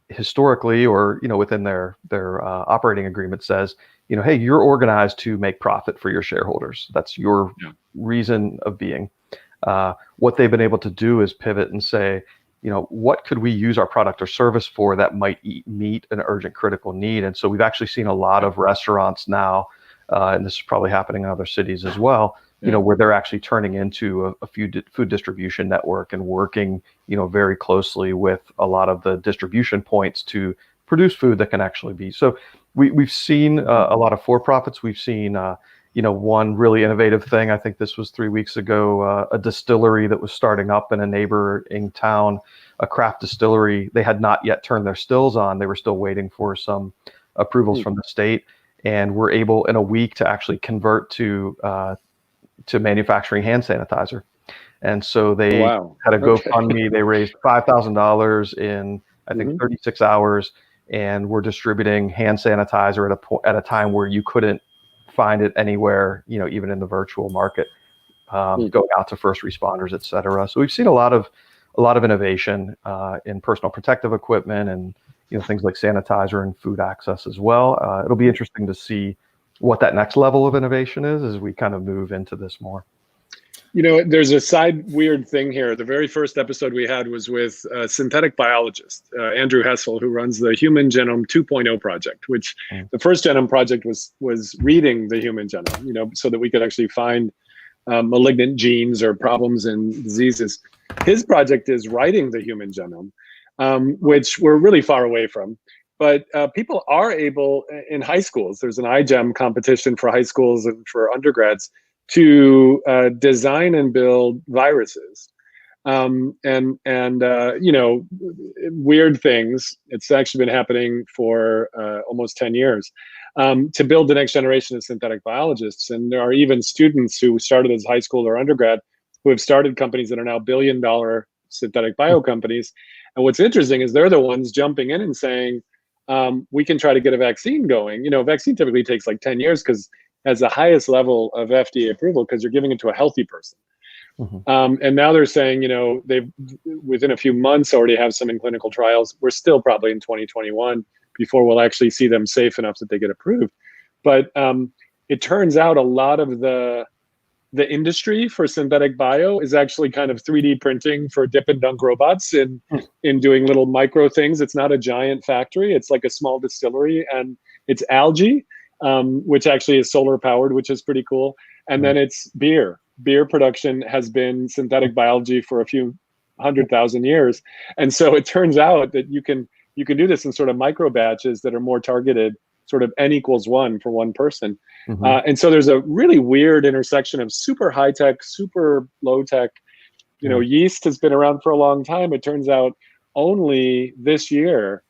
historically, or, within their operating agreement says, hey, you're organized to make profit for your shareholders. That's your reason of being. What they've been able to do is pivot and say, what could we use our product or service for that might meet an urgent critical need? And so we've actually seen a lot of restaurants now, and this is probably happening in other cities as well, where they're actually turning into a food distribution network and working, very closely with a lot of the distribution points to produce food that can actually be. So we've seen a lot of for-profits. We've seen, one really innovative thing. I think this was 3 weeks ago, a distillery that was starting up in a neighboring town, a craft distillery. They had not yet turned their stills on. They were still waiting for some approvals from the state, and were able in a week to actually convert to manufacturing hand sanitizer. And so they had a GoFundMe. They raised $5,000 in, I think, 36 hours, and were distributing hand sanitizer at a time where you couldn't find it anywhere, even in the virtual market, going out to first responders, et cetera. So we've seen a lot of innovation in personal protective equipment and things like sanitizer and food access as well. It'll be interesting to see what that next level of innovation is as we kind of move into this more. There's a side weird thing here. The very first episode we had was with a synthetic biologist, Andrew Hessel, who runs the Human Genome 2.0 project, which the first genome project was reading the human genome, so that we could actually find malignant genes or problems and diseases. His project is writing the human genome, which we're really far away from. But people are able, in high schools, there's an iGEM competition for high schools and for undergrads, to design and build viruses, and weird things. It's actually been happening for almost 10 years, to build the next generation of synthetic biologists. And there are even students who started as high school or undergrad who have started companies that are now billion-dollar synthetic bio companies. And what's interesting is they're the ones jumping in and saying, we can try to get a vaccine going. Vaccine typically takes like 10 years because has the highest level of FDA approval because you're giving it to a healthy person. And now they're saying, they've within a few months already have some in clinical trials. We're still probably in 2021 before we'll actually see them safe enough that they get approved. But it turns out a lot of the industry for synthetic bio is actually kind of 3D printing for dip and dunk robots in doing little micro things. It's not a giant factory. It's like a small distillery, and it's algae, which actually is solar powered, which is pretty cool. And then it's beer. Beer production has been synthetic biology for a few 100,000 years. And so it turns out that you can do this in sort of micro batches that are more targeted, sort of N equals 1 for one person. And so there's a really weird intersection of super high tech, super low tech. Yeast has been around for a long time. It turns out only this year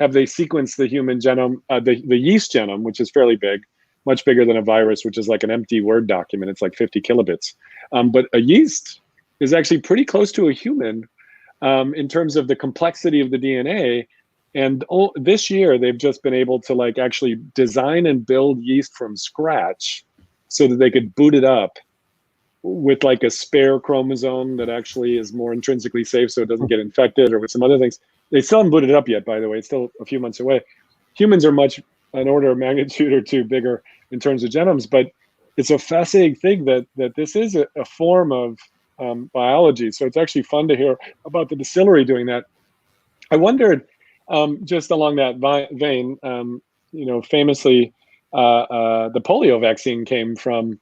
have they sequenced the human genome, the yeast genome, which is fairly big, much bigger than a virus, which is like an empty Word document. It's like 50 kilobits. But a yeast is actually pretty close to a human in terms of the complexity of the DNA. And this year, they've just been able to actually design and build yeast from scratch so that they could boot it up with a spare chromosome that actually is more intrinsically safe so it doesn't get infected, or with some other things. They still haven't booted it up yet, by the way. It's still a few months away. Humans are an order of magnitude or two bigger in terms of genomes, but it's a fascinating thing that this is a form of biology. So it's actually fun to hear about the distillery doing that. I wondered, just along that vein, famously, the polio vaccine came from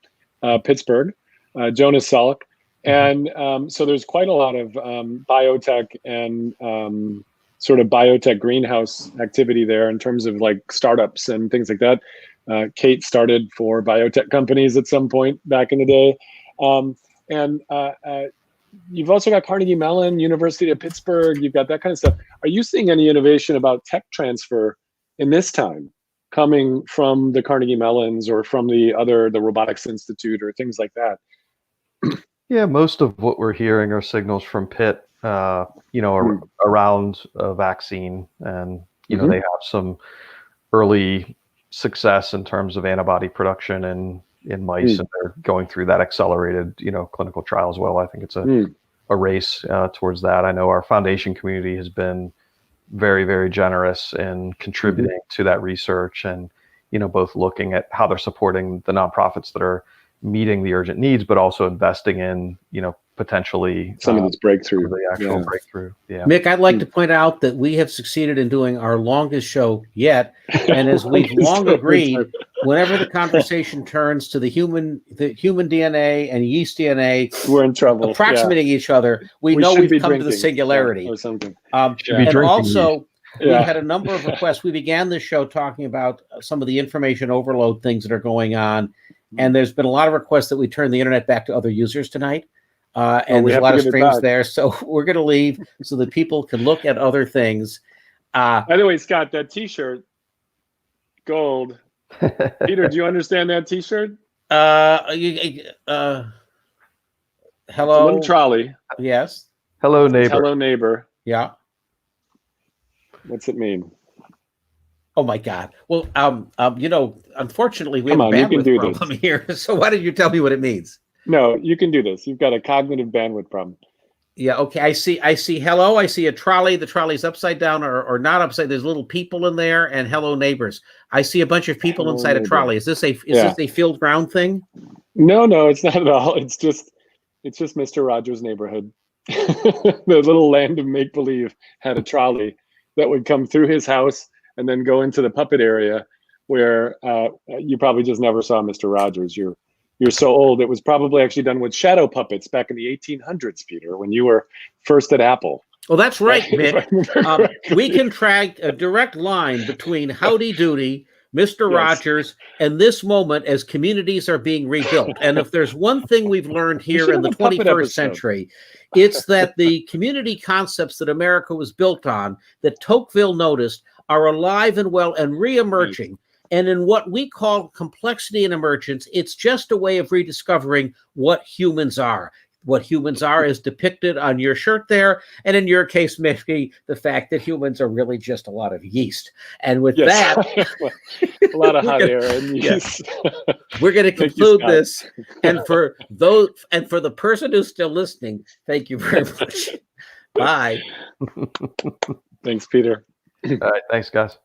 Pittsburgh, Jonas Salk. And so there's quite a lot of biotech and sort of biotech greenhouse activity there in terms of startups and things like that. Kate started 4 biotech companies at some point back in the day. And you've also got Carnegie Mellon, University of Pittsburgh. You've got that kind of stuff. Are you seeing any innovation about tech transfer in this time coming from the Carnegie Mellons or from the Robotics Institute or things like that? Yeah, most of what we're hearing are signals from Pitt around a vaccine, and they have some early success in terms of antibody production in mice, and they're going through that accelerated clinical trial as well. I think it's a race towards that. I know our foundation community has been very, very generous in contributing to that research, and both looking at how they're supporting the nonprofits that are meeting the urgent needs, but also investing in potentially some of this breakthrough, the actual breakthrough. Yeah, Mick, I'd like to point out that we have succeeded in doing our longest show yet, and as we've long agreed, whenever the conversation turns to the human DNA and yeast DNA, we're in trouble. Approximating each other, we know we've come to the singularity or something. And also, we had a number of requests. We began this show talking about some of the information overload things that are going on, and there's been a lot of requests that we turn the internet back to other users tonight. And there's a lot of streams there, so we're going to leave so that people can look at other things. By the way, Scott, that T-shirt, gold. Peter, do you understand that T-shirt? Hello. It's a little trolley. Yes. Hello, neighbor. Hello, neighbor. Yeah. What's it mean? Oh my God. Well, unfortunately, we have a bandwidth problem here. So why don't you tell me what it means? No, you can do this. You've got a cognitive bandwidth problem. Yeah. Okay. I see. Hello. I see a trolley. The trolley's upside down or not upside. There's little people in there, and hello neighbors. I see a bunch of people inside a trolley. Is this a field ground thing? No, it's not at all. It's just Mr. Rogers' neighborhood. The little land of make believe had a trolley that would come through his house and then go into the puppet area where you probably just never saw Mr. Rogers. You're so old. It was probably actually done with shadow puppets back in the 1800s, Peter, when you were first at Apple. Well, that's right, Mick. We can track a direct line between Howdy Doody, Mr. Rogers, and this moment as communities are being rebuilt. And if there's one thing we've learned here in the 21st century, it's that the community concepts that America was built on, that Tocqueville noticed, are alive and well and reemerging. And in what we call complexity and emergence, it's just a way of rediscovering what humans are. What humans are is depicted on your shirt there. And in your case, Mickey, the fact that humans are really just a lot of yeast. And with that, a lot of hot air and yeast. We're going to conclude this. And for the person who's still listening, thank you very much. Bye. Thanks, Peter. All right. Thanks, guys.